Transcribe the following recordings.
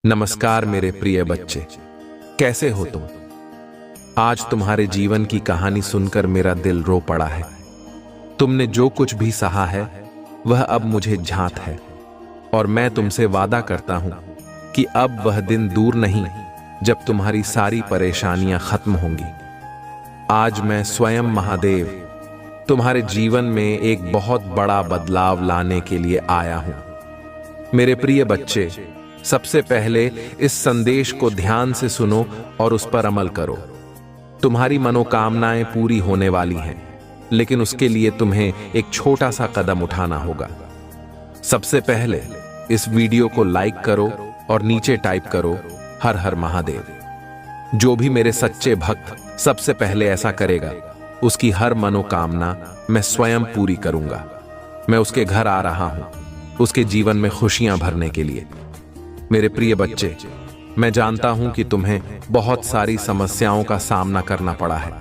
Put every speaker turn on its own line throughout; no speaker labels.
नमस्कार मेरे प्रिय बच्चे, कैसे हो तुम। आज तुम्हारे जीवन की कहानी सुनकर मेरा दिल रो पड़ा है। तुमने जो कुछ भी सहा है वह अब मुझे झांत है और मैं तुमसे वादा करता हूं कि अब वह दिन दूर नहीं जब तुम्हारी सारी परेशानियां खत्म होंगी। आज मैं स्वयं महादेव तुम्हारे जीवन में एक बहुत बड़ा बदलाव लाने के लिए आया हूं। मेरे प्रिय बच्चे, सबसे पहले इस संदेश को ध्यान से सुनो और उस पर अमल करो। तुम्हारी मनोकामनाएं पूरी होने वाली हैं, लेकिन उसके लिए तुम्हें एक छोटा सा कदम उठाना होगा। सबसे पहले इस वीडियो को लाइक करो और नीचे टाइप करो हर हर महादेव। जो भी मेरे सच्चे भक्त सबसे पहले ऐसा करेगा, उसकी हर मनोकामना मैं स्वयं पूरी करूंगा। मैं उसके घर आ रहा हूं, उसके जीवन में खुशियां भरने के लिए। मेरे प्रिय बच्चे, मैं जानता हूं कि तुम्हें बहुत सारी समस्याओं का सामना करना पड़ा है।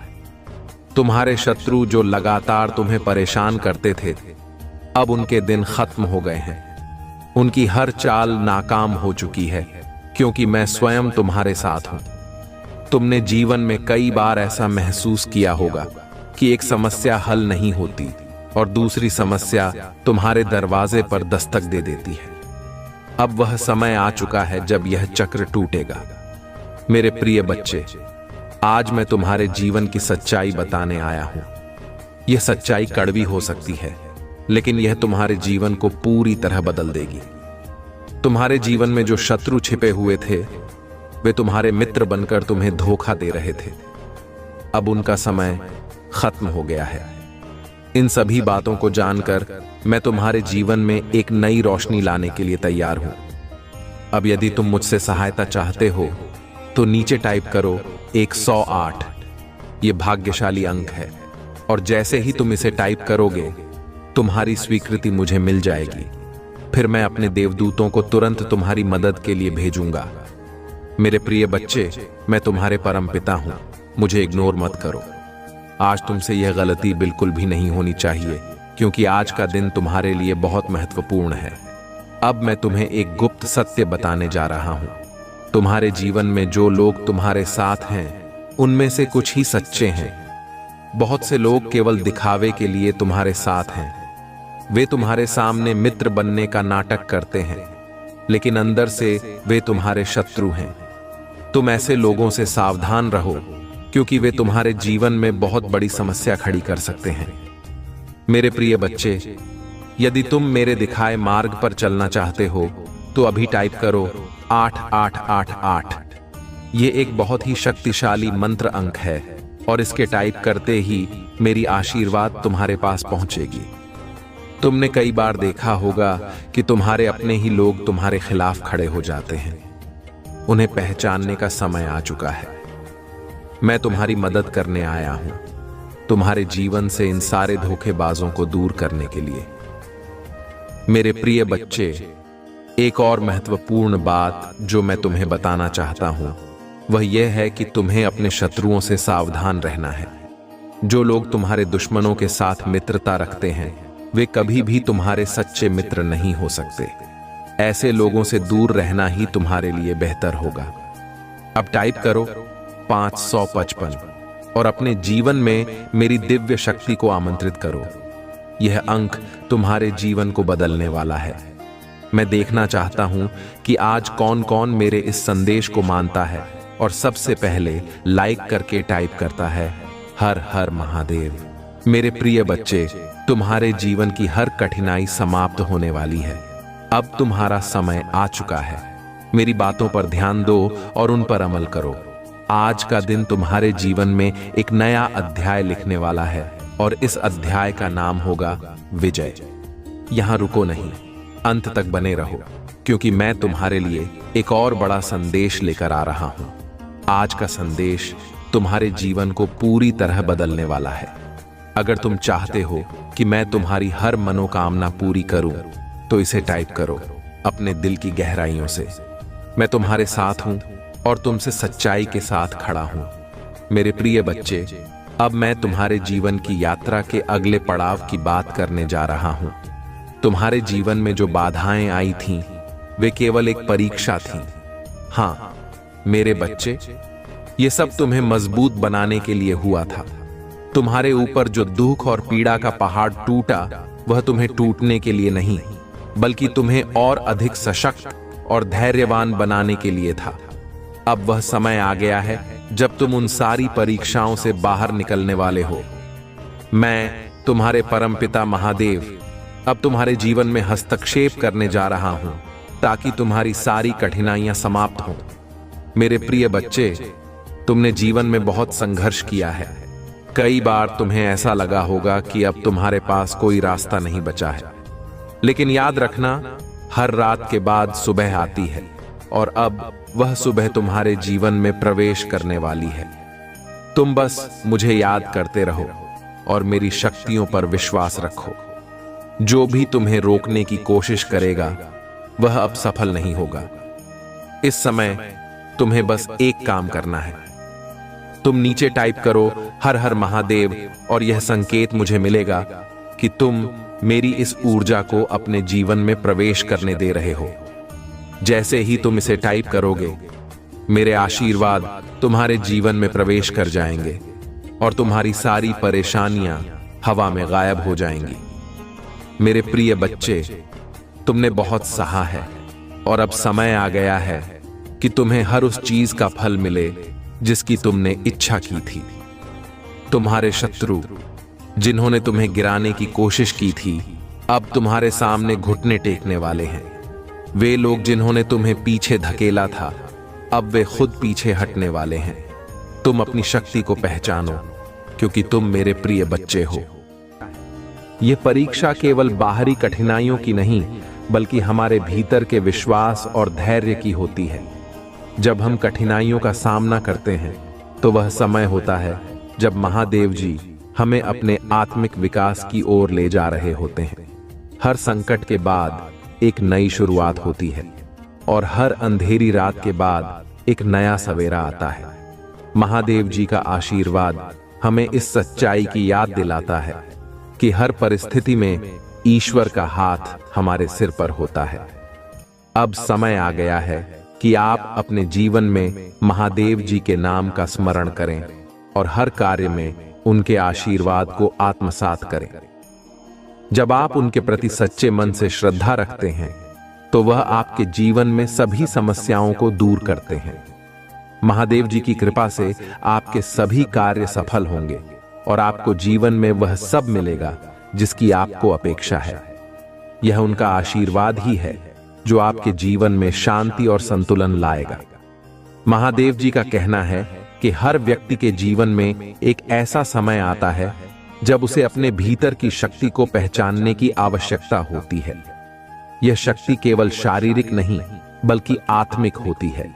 तुम्हारे शत्रु जो लगातार तुम्हें परेशान करते थे, अब उनके दिन खत्म हो गए हैं। उनकी हर चाल नाकाम हो चुकी है, क्योंकि मैं स्वयं तुम्हारे साथ हूं। तुमने जीवन में कई बार ऐसा महसूस किया होगा कि एक समस्या हल नहीं होती और दूसरी समस्या तुम्हारे दरवाजे पर दस्तक दे देती है। अब वह समय आ चुका है जब यह चक्र टूटेगा। मेरे प्रिय बच्चे, आज मैं तुम्हारे जीवन की सच्चाई बताने आया हूं। यह सच्चाई कड़वी हो सकती है, लेकिन यह तुम्हारे जीवन को पूरी तरह बदल देगी। तुम्हारे जीवन में जो शत्रु छिपे हुए थे, वे तुम्हारे मित्र बनकर तुम्हें धोखा दे रहे थे। अब उनका समय खत्म हो गया है। इन सभी बातों को जानकर मैं तुम्हारे जीवन में एक नई रोशनी लाने के लिए तैयार हूं। अब यदि तुम मुझसे सहायता चाहते हो तो नीचे टाइप करो 108। यह भाग्यशाली अंक है और जैसे ही तुम इसे टाइप करोगे, तुम्हारी स्वीकृति मुझे मिल जाएगी। फिर मैं अपने देवदूतों को तुरंत तुम्हारी मदद के लिए भेजूंगा। मेरे प्रिय बच्चे, मैं तुम्हारे परमपिता हूं, मुझे इग्नोर मत करो। आज तुमसे यह गलती बिल्कुल भी नहीं होनी चाहिए, क्योंकि आज का दिन तुम्हारे लिए बहुत महत्वपूर्ण है। अब मैं तुम्हें एक गुप्त सत्य बताने जा रहा हूं। तुम्हारे जीवन में जो लोग तुम्हारे साथ हैं, उनमें से कुछ ही सच्चे हैं। बहुत से लोग केवल दिखावे के लिए तुम्हारे साथ हैं। वे तुम्हारे सामने मित्र बनने का नाटक करते हैं, लेकिन अंदर से वे तुम्हारे शत्रु हैं। तुम ऐसे लोगों से सावधान रहो, क्योंकि वे तुम्हारे जीवन में बहुत बड़ी समस्या खड़ी कर सकते हैं। मेरे प्रिय बच्चे, यदि तुम मेरे दिखाए मार्ग पर चलना चाहते हो तो अभी टाइप करो 8888। ये एक बहुत ही शक्तिशाली मंत्र अंक है और इसके टाइप करते ही मेरी आशीर्वाद तुम्हारे पास पहुंचेगी। तुमने कई बार देखा होगा कि तुम्हारे अपने ही लोग तुम्हारे खिलाफ खड़े हो जाते हैं। उन्हें पहचानने का समय आ चुका है। मैं तुम्हारी मदद करने आया हूं, तुम्हारे जीवन से इन सारे धोखेबाजों को दूर करने के लिए। मेरे प्रिय बच्चे, एक और महत्वपूर्ण बात जो मैं तुम्हें बताना चाहता हूं, वह यह है कि तुम्हें अपने शत्रुओं से सावधान रहना है। जो लोग तुम्हारे दुश्मनों के साथ मित्रता रखते हैं, वे कभी भी तुम्हारे सच्चे मित्र नहीं हो सकते। ऐसे लोगों से दूर रहना ही तुम्हारे लिए बेहतर होगा। अब टाइप करो 555 और अपने जीवन में मेरी दिव्य शक्ति को आमंत्रित करो। यह अंक तुम्हारे जीवन को बदलने वाला है। मैं देखना चाहता हूं कि आज कौन कौन मेरे इस संदेश को मानता है और सबसे पहले लाइक करके टाइप करता है हर हर महादेव। मेरे प्रिय बच्चे, तुम्हारे जीवन की हर कठिनाई समाप्त होने वाली है। अब तुम्हारा समय आ चुका है। मेरी बातों पर ध्यान दो और उन पर अमल करो। आज का दिन तुम्हारे जीवन में एक नया अध्याय लिखने वाला है और इस अध्याय का नाम होगा विजय। यहां रुको नहीं, अंत तक बने रहो, क्योंकि मैं तुम्हारे लिए एक और बड़ा संदेश लेकर आ रहा हूं। आज का संदेश तुम्हारे जीवन को पूरी तरह बदलने वाला है। अगर तुम चाहते हो कि मैं तुम्हारी हर मनोकामना पूरी करूं, तो इसे टाइप करो अपने दिल की गहराइयों से। मैं तुम्हारे साथ हूं और तुमसे सच्चाई के साथ खड़ा हूं। मेरे प्रिय बच्चे, अब मैं तुम्हारे जीवन की यात्रा के अगले पड़ाव की बात करने जा रहा हूं। तुम्हारे जीवन में जो बाधाएं आई थीं, वे केवल एक परीक्षा थी। हाँ मेरे बच्चे, ये सब तुम्हें मजबूत बनाने के लिए हुआ था। तुम्हारे ऊपर जो दुख और पीड़ा का पहाड़ टूटा, वह तुम्हें टूटने के लिए नहीं, बल्कि तुम्हें और अधिक सशक्त और धैर्यवान बनाने के लिए था। अब वह समय आ गया है जब तुम उन सारी परीक्षाओं से बाहर निकलने वाले हो। मैं तुम्हारे परमपिता महादेव अब तुम्हारे जीवन में हस्तक्षेप करने जा रहा हूं, ताकि तुम्हारी सारी कठिनाइयां समाप्त हों। मेरे प्रिय बच्चे, तुमने जीवन में बहुत संघर्ष किया है। कई बार तुम्हें ऐसा लगा होगा कि अब तुम्हारे पास कोई रास्ता नहीं बचा है, लेकिन याद रखना, हर रात के बाद सुबह आती है और अब वह सुबह तुम्हारे जीवन में प्रवेश करने वाली है। तुम बस मुझे याद करते रहो और मेरी शक्तियों पर विश्वास रखो। जो भी तुम्हें रोकने की कोशिश करेगा, वह अब सफल नहीं होगा। इस समय तुम्हें बस एक काम करना है। तुम नीचे टाइप करो हर हर महादेव और यह संकेत मुझे मिलेगा कि तुम मेरी इस ऊर्जा को अपने जीवन में प्रवेश करने दे रहे हो। जैसे ही तुम इसे टाइप करोगे, मेरे आशीर्वाद तुम्हारे जीवन में प्रवेश कर जाएंगे और तुम्हारी सारी परेशानियां हवा में गायब हो जाएंगी। मेरे प्रिय बच्चे, तुमने बहुत सहा है और अब समय आ गया है कि तुम्हें हर उस चीज का फल मिले जिसकी तुमने इच्छा की थी। तुम्हारे शत्रु जिन्होंने तुम्हें गिराने की कोशिश की थी, अब तुम्हारे सामने घुटने टेकने वाले हैं। वे लोग जिन्होंने तुम्हें पीछे धकेला था, अब वे खुद पीछे हटने वाले हैं। तुम अपनी शक्ति को पहचानो, क्योंकि तुम मेरे प्रिय बच्चे हो। यह परीक्षा केवल बाहरी कठिनाइयों की नहीं, बल्कि हमारे भीतर के विश्वास और धैर्य की होती है। जब हम कठिनाइयों का सामना करते हैं, तो वह समय होता है जब महादेव जी हमें अपने आत्मिक विकास की ओर ले जा रहे होते हैं। हर संकट के बाद एक नई शुरुआत होती है और हर अंधेरी रात के बाद एक नया सवेरा आता है। महादेव जी का आशीर्वाद हमें इस सच्चाई की याद दिलाता है कि हर परिस्थिति में ईश्वर का हाथ हमारे सिर पर होता है। अब समय आ गया है कि आप अपने जीवन में महादेव जी के नाम का स्मरण करें और हर कार्य में उनके आशीर्वाद को आत्मसात करें। जब आप उनके प्रति सच्चे मन से श्रद्धा रखते हैं, तो वह आपके जीवन में सभी समस्याओं को दूर करते हैं। महादेव जी की कृपा से आपके सभी कार्य सफल होंगे और आपको जीवन में वह सब मिलेगा जिसकी आपको अपेक्षा है। यह उनका आशीर्वाद ही है जो आपके जीवन में शांति और संतुलन लाएगा। महादेव जी का कहना है कि हर व्यक्ति के जीवन में एक ऐसा समय आता है जब उसे अपने भीतर की शक्ति को पहचानने की आवश्यकता होती है। यह शक्ति केवल शारीरिक नहीं, बल्कि आत्मिक होती है।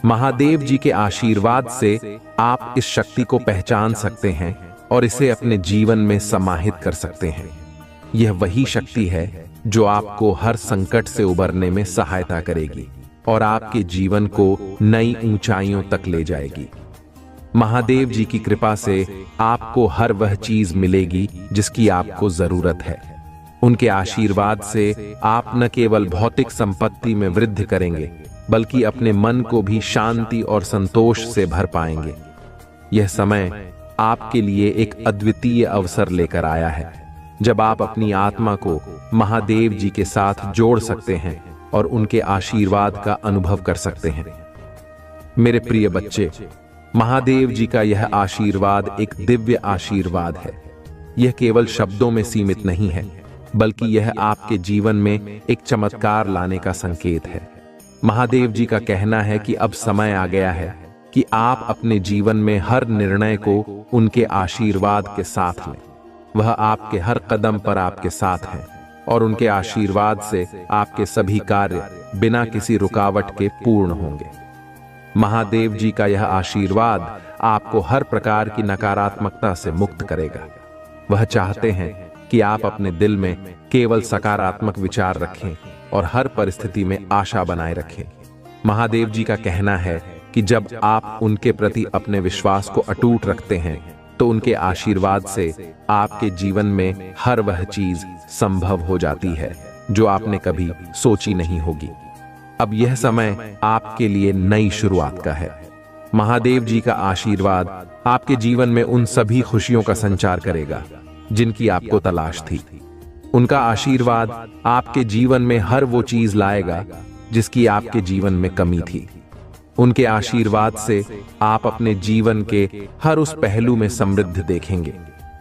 महादेव जी के आशीर्वाद से आप इस शक्ति को पहचान सकते हैं और इसे अपने जीवन में समाहित कर सकते हैं। यह वही शक्ति है जो आपको हर संकट से उबरने में सहायता करेगी और आपके जीवन को नई ऊंचाइयों तक ले जाएगी। महादेव जी की कृपा से आपको हर वह चीज मिलेगी जिसकी आपको जरूरत है। उनके आशीर्वाद से आप न केवल भौतिक संपत्ति में वृद्धि करेंगे, बल्कि अपने मन को भी शांति और संतोष से भर पाएंगे। यह समय आपके लिए एक अद्वितीय अवसर लेकर आया है, जब आप अपनी आत्मा को महादेव जी के साथ जोड़ सकते हैं और उनके आशीर्वाद का अनुभव कर सकते हैं। मेरे प्रिय बच्चे, महादेव जी का यह आशीर्वाद एक दिव्य आशीर्वाद है। यह केवल शब्दों में सीमित नहीं है, बल्कि यह आपके जीवन में एक चमत्कार लाने का संकेत है। महादेव जी का कहना है कि अब समय आ गया है कि आप अपने जीवन में हर निर्णय को उनके आशीर्वाद के साथ लें। वह आपके हर कदम पर आपके साथ हैं और उनके आशीर्वाद से आपके सभी कार्य बिना किसी रुकावट के पूर्ण होंगे। महादेव जी का यह आशीर्वाद आपको हर प्रकार की नकारात्मकता से मुक्त करेगा। वह चाहते हैं कि आप अपने दिल में केवल सकारात्मक विचार रखें और हर परिस्थिति में आशा बनाए रखें। महादेव जी का कहना है कि जब आप उनके प्रति अपने विश्वास को अटूट रखते हैं, तो उनके आशीर्वाद से आपके जीवन में हर वह चीज संभव हो जाती है जो आपने कभी सोची नहीं होगी। अब यह समय आपके लिए नई शुरुआत का है। महादेव जी का आशीर्वाद आपके जीवन में उन सभी खुशियों का संचार करेगा जिनकी आपको तलाश थी। उनका आशीर्वाद आपके जीवन में हर वो चीज लाएगा जिसकी आपके जीवन में कमी थी। उनके आशीर्वाद से आप अपने जीवन के हर उस पहलू में समृद्धि देखेंगे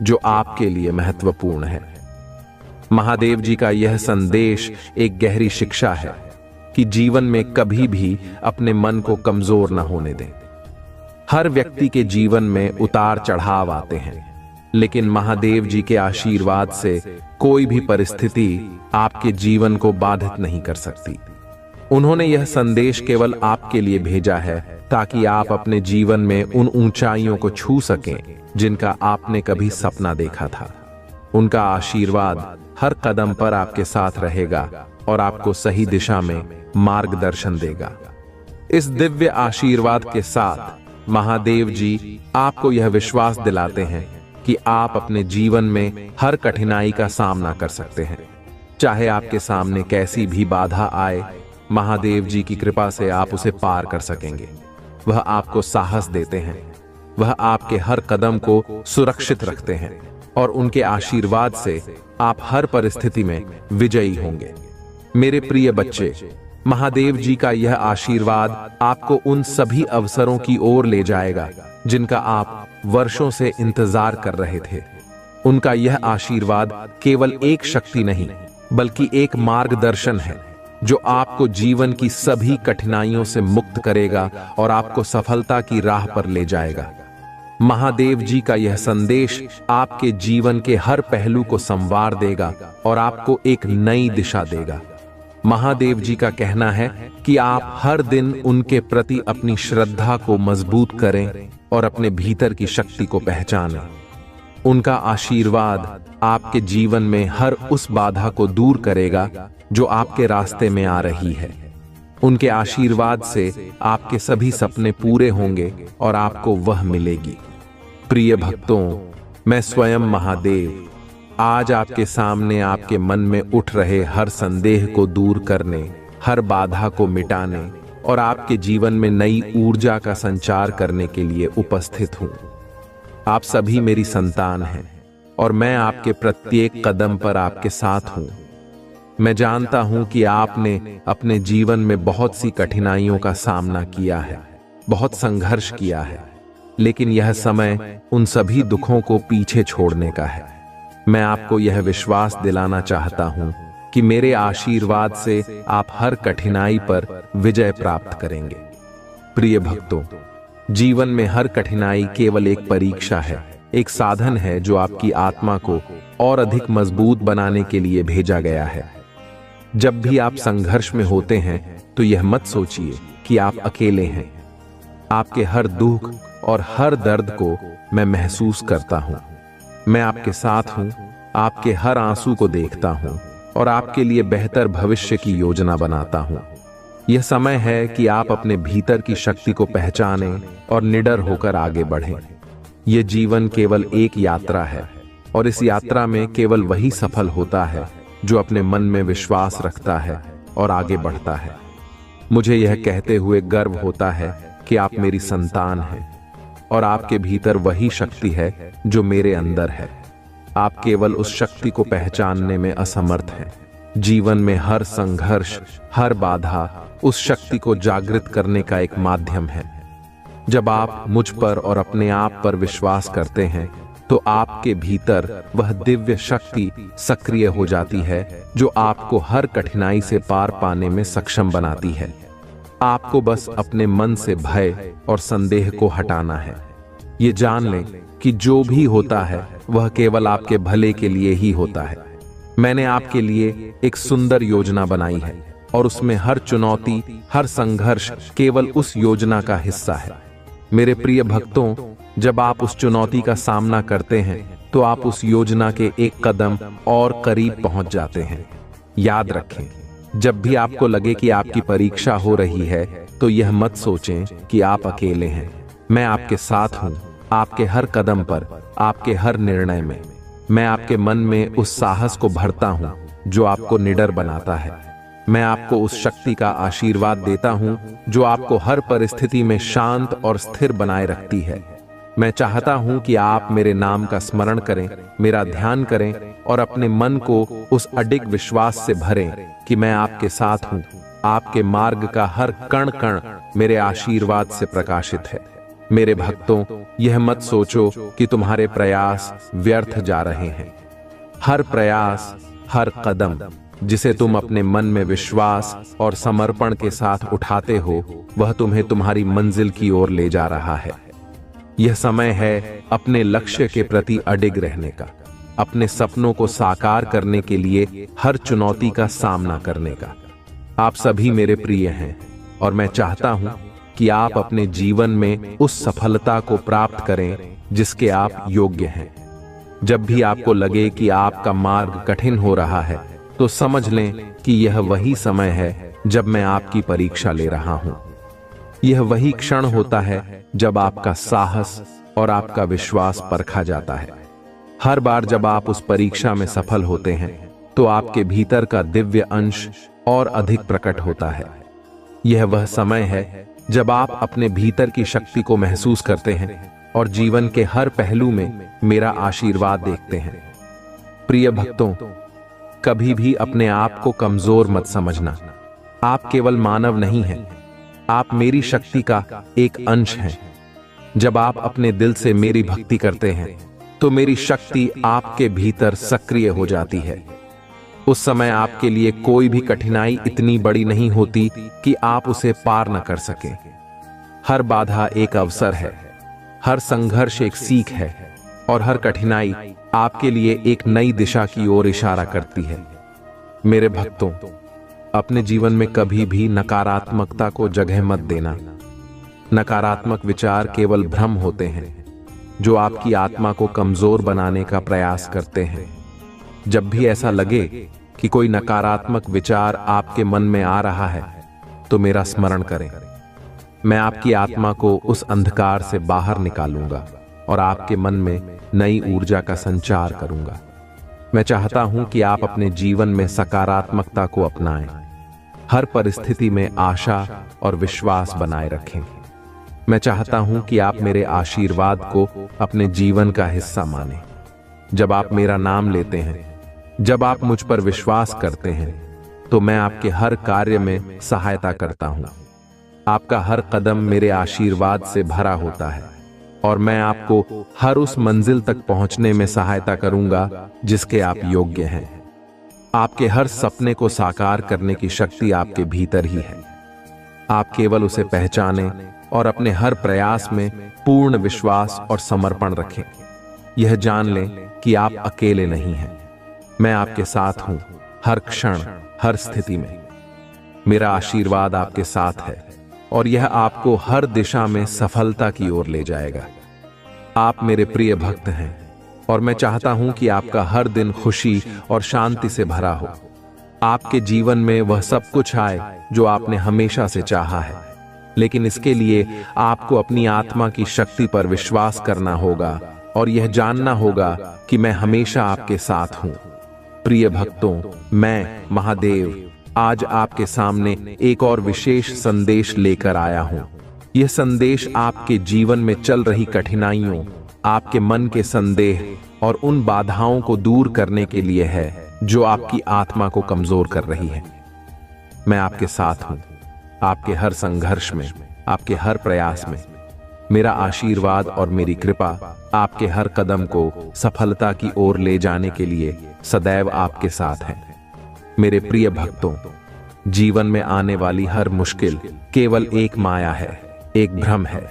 जो आपके लिए महत्वपूर्ण है। महादेव जी का यह संदेश एक गहरी शिक्षा है कि जीवन में कभी भी अपने मन को कमजोर न होने दें। हर व्यक्ति के जीवन में उतार चढ़ाव आते हैं, लेकिन महादेव जी के आशीर्वाद से कोई भी परिस्थिति आपके जीवन को बाधित नहीं कर सकती। उन्होंने यह संदेश केवल आपके लिए भेजा है ताकि आप अपने जीवन में उन ऊंचाइयों को छू सकें जिनका आपने कभी सपना देखा था। उनका आशीर्वाद हर कदम पर आपके साथ रहेगा और आपको सही दिशा में मार्गदर्शन देगा। इस दिव्य आशीर्वाद के साथ महादेव जी आपको यह विश्वास दिलाते हैं कि आप अपने जीवन में हर कठिनाई का सामना कर सकते हैं। चाहे आपके सामने कैसी भी बाधा आए, महादेव जी की कृपा से आप उसे पार कर सकेंगे। वह आपको साहस देते हैं, वह आपके हर कदम को सुरक्षित रखते हैं और उनके आशीर्वाद से आप हर परिस्थिति में विजयी होंगे। मेरे प्रिय बच्चे, महादेव जी का यह आशीर्वाद आपको उन सभी अवसरों की ओर ले जाएगा जिनका आप वर्षों से इंतजार कर रहे थे। उनका यह आशीर्वाद केवल एक शक्ति नहीं बल्कि एक मार्गदर्शन है जो आपको जीवन की सभी कठिनाइयों से मुक्त करेगा और आपको सफलता की राह पर ले जाएगा। महादेव जी का यह संदेश आपके जीवन के हर पहलू को संवार देगा और आपको एक नई दिशा देगा। महादेव जी का कहना है कि आप हर दिन उनके प्रति अपनी श्रद्धा को मजबूत करें और अपने भीतर की शक्ति को पहचानें। उनका आशीर्वाद आपके जीवन में हर उस बाधा को दूर करेगा जो आपके रास्ते में आ रही है। उनके आशीर्वाद से आपके सभी सपने पूरे होंगे और आपको वह मिलेगी। प्रिय भक्तों, मैं स्वयं महादेव आज आपके सामने आपके मन में उठ रहे हर संदेह को दूर करने, हर बाधा को मिटाने और आपके जीवन में नई ऊर्जा का संचार करने के लिए उपस्थित हूं। आप सभी मेरी संतान हैं और मैं आपके प्रत्येक कदम पर आपके साथ हूं। मैं जानता हूं कि आपने अपने जीवन में बहुत सी कठिनाइयों का सामना किया है, बहुत संघर्ष किया है, लेकिन यह समय उन सभी दुखों को पीछे छोड़ने का है। मैं आपको यह विश्वास दिलाना चाहता हूं कि मेरे आशीर्वाद से आप हर कठिनाई पर विजय प्राप्त करेंगे। प्रिय भक्तों, जीवन में हर कठिनाई केवल एक परीक्षा है, एक साधन है जो आपकी आत्मा को और अधिक मजबूत बनाने के लिए भेजा गया है। जब भी आप संघर्ष में होते हैं तो यह मत सोचिए कि आप अकेले हैं। आपके हर दुख और हर दर्द को मैं महसूस करता हूं। मैं आपके साथ हूं, आपके हर आंसू को देखता हूं और आपके लिए बेहतर भविष्य की योजना बनाता हूं। यह समय है कि आप अपने भीतर की शक्ति को पहचानें और निडर होकर आगे बढ़ें। यह जीवन केवल एक यात्रा है और इस यात्रा में केवल वही सफल होता है जो अपने मन में विश्वास रखता है और आगे बढ़ता है। मुझे यह कहते हुए गर्व होता है कि आप मेरी संतान हैं और आपके भीतर वही शक्ति है जो मेरे अंदर है। आप केवल उस शक्ति को पहचानने में असमर्थ हैं। जीवन में हर संघर्ष, हर बाधा उस शक्ति को जागृत करने का एक माध्यम है। जब आप मुझ पर और अपने आप पर विश्वास करते हैं तो आपके भीतर वह दिव्य शक्ति सक्रिय हो जाती है जो आपको हर कठिनाई से पार पाने में सक्षम बनाती है। आपको बस अपने मन से भय और संदेह को हटाना है। ये जान लें कि जो भी होता है वह केवल आपके भले के लिए ही होता है। मैंने आपके लिए एक सुंदर योजना बनाई है और उसमें हर चुनौती, हर संघर्ष केवल उस योजना का हिस्सा है। मेरे प्रिय भक्तों, जब आप उस चुनौती का सामना करते हैं तो आप उस योजना के एक कदम और करीब पहुंच जाते हैं। याद रखें, जब भी आपको लगे कि आपकी परीक्षा हो रही है तो यह मत सोचें कि आप अकेले हैं। मैं आपके साथ हूं, आपके हर कदम पर, आपके हर निर्णय में। मैं आपके मन में उस साहस को भरता हूं जो आपको निडर बनाता है। मैं आपको उस शक्ति का आशीर्वाद देता हूं जो आपको हर परिस्थिति में शांत और स्थिर बनाए रखती है। मैं चाहता हूं कि आप मेरे नाम का स्मरण करें, मेरा ध्यान करें और अपने मन को उस अडिग विश्वास से भरें कि मैं आपके साथ हूं। आपके मार्ग का हर कण कण मेरे आशीर्वाद से प्रकाशित है। मेरे भक्तों, यह मत सोचो कि तुम्हारे प्रयास व्यर्थ जा रहे हैं। हर प्रयास, हर कदम जिसे तुम अपने मन में विश्वास और समर्पण के साथ उठाते हो, वह तुम्हें तुम्हारी मंजिल की ओर ले जा रहा है। यह समय है अपने लक्ष्य के प्रति अडिग रहने का, अपने सपनों को साकार करने के लिए हर चुनौती का सामना करने का। आप सभी मेरे प्रिय हैं और मैं चाहता हूं कि आप अपने जीवन में उस सफलता को प्राप्त करें जिसके आप योग्य हैं। जब भी आपको लगे कि आपका मार्ग कठिन हो रहा है, तो समझ लें कि यह वही समय है जब मैं आपकी परीक्षा ले रहा हूं। यह वही क्षण होता है जब आपका साहस और आपका विश्वास परखा जाता है। हर बार जब आप उस परीक्षा में सफल होते हैं, तो आपके भीतर का दिव्य अंश और अधिक प्रकट होता है। यह वह समय है जब आप अपने भीतर की शक्ति को महसूस करते हैं और जीवन के हर पहलू में मेरा आशीर्वाद देखते हैं। प्रिय भक्तों, कभी भी अपने आप को कमजोर मत समझना। आप केवल मानव नहीं हैं, आप मेरी शक्ति का एक अंश हैं। जब आप अपने दिल से मेरी भक्ति करते हैं, तो मेरी शक्ति आपके भीतर सक्रिय हो जाती है। उस समय आपके लिए कोई भी कठिनाई इतनी बड़ी नहीं होती कि आप उसे पार न कर सकें। हर बाधा एक अवसर है, हर संघर्ष एक सीख है और हर कठिनाई आपके लिए एक नई दिशा की ओर इशारा करती है। मेरे भक्तों, अपने जीवन में कभी भी नकारात्मकता को जगह मत देना। नकारात्मक विचार केवल भ्रम होते हैं जो आपकी आत्मा को कमजोर बनाने का प्रयास करते हैं। जब भी ऐसा लगे कि कोई नकारात्मक विचार आपके मन में आ रहा है, तो मेरा स्मरण करें। मैं आपकी आत्मा को उस अंधकार से बाहर निकालूंगा और आपके मन में नई ऊर्जा का संचार करूंगा। मैं चाहता हूं कि आप अपने जीवन में सकारात्मकता को अपनाएं, हर परिस्थिति में आशा और विश्वास बनाए रखें। मैं चाहता हूं कि आप मेरे आशीर्वाद को अपने जीवन का हिस्सा मानें। जब आप मेरा नाम लेते हैं, जब आप मुझ पर विश्वास करते हैं, तो मैं आपके हर कार्य में सहायता करता हूं। आपका हर कदम मेरे आशीर्वाद से भरा होता है और मैं आपको हर उस मंजिल तक पहुंचने में सहायता करूंगा जिसके आप योग्य हैं। आपके हर सपने को साकार करने की शक्ति आपके भीतर ही है। आप केवल उसे पहचानें और अपने हर प्रयास में पूर्ण विश्वास और समर्पण रखें। यह जान लें कि आप अकेले नहीं हैं। मैं आपके साथ हूं, हर क्षण, हर स्थिति में। मेरा आशीर्वाद आपके साथ है और यह आपको हर दिशा में सफलता की ओर ले जाएगा। आप मेरे प्रिय भक्त हैं और मैं चाहता हूं कि आपका हर दिन खुशी और शांति से भरा हो। आपके जीवन में वह सब कुछ आए जो आपने हमेशा से चाहा है, लेकिन इसके लिए आपको अपनी आत्मा की शक्ति पर विश्वास करना होगा और यह जानना होगा कि मैं हमेशा आपके साथ हूं। प्रिय भक्तों, मैं महादेव आज आपके सामने एक और विशेष संदेश लेकर आया हूं। यह संदेश आपके जीवन में चल रही कठिनाइयों, आपके मन के संदेह और उन बाधाओं को दूर करने के लिए है जो आपकी आत्मा को कमजोर कर रही है। मैं आपके साथ हूं, आपके हर संघर्ष में, आपके हर प्रयास में। मेरा आशीर्वाद और मेरी कृपा आपके हर कदम को सफलता की ओर ले जाने के लिए सदैव आपके साथ है। मेरे प्रिय भक्तों, जीवन में आने वाली हर मुश्किल केवल एक माया है, एक भ्रम है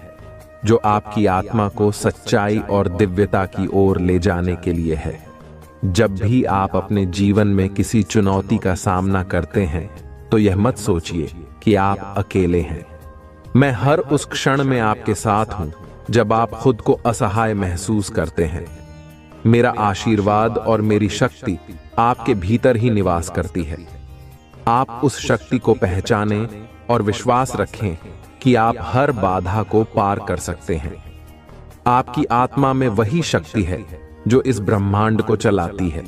जो आपकी आत्मा को सच्चाई और दिव्यता की ओर ले जाने के लिए है। जब भी आप अपने जीवन में किसी चुनौती का सामना करते हैं, तो यह मत सोचिए कि आप अकेले हैं। मैं हर उस क्षण में आपके साथ हूं जब आप खुद को असहाय महसूस करते हैं। मेरा आशीर्वाद और मेरी शक्ति आपके भीतर ही निवास करती है। आप उस शक्ति को पहचानें और विश्वास रखें कि आप हर बाधा को पार कर सकते हैं। आपकी आत्मा में वही शक्ति है जो इस ब्रह्मांड को चलाती है।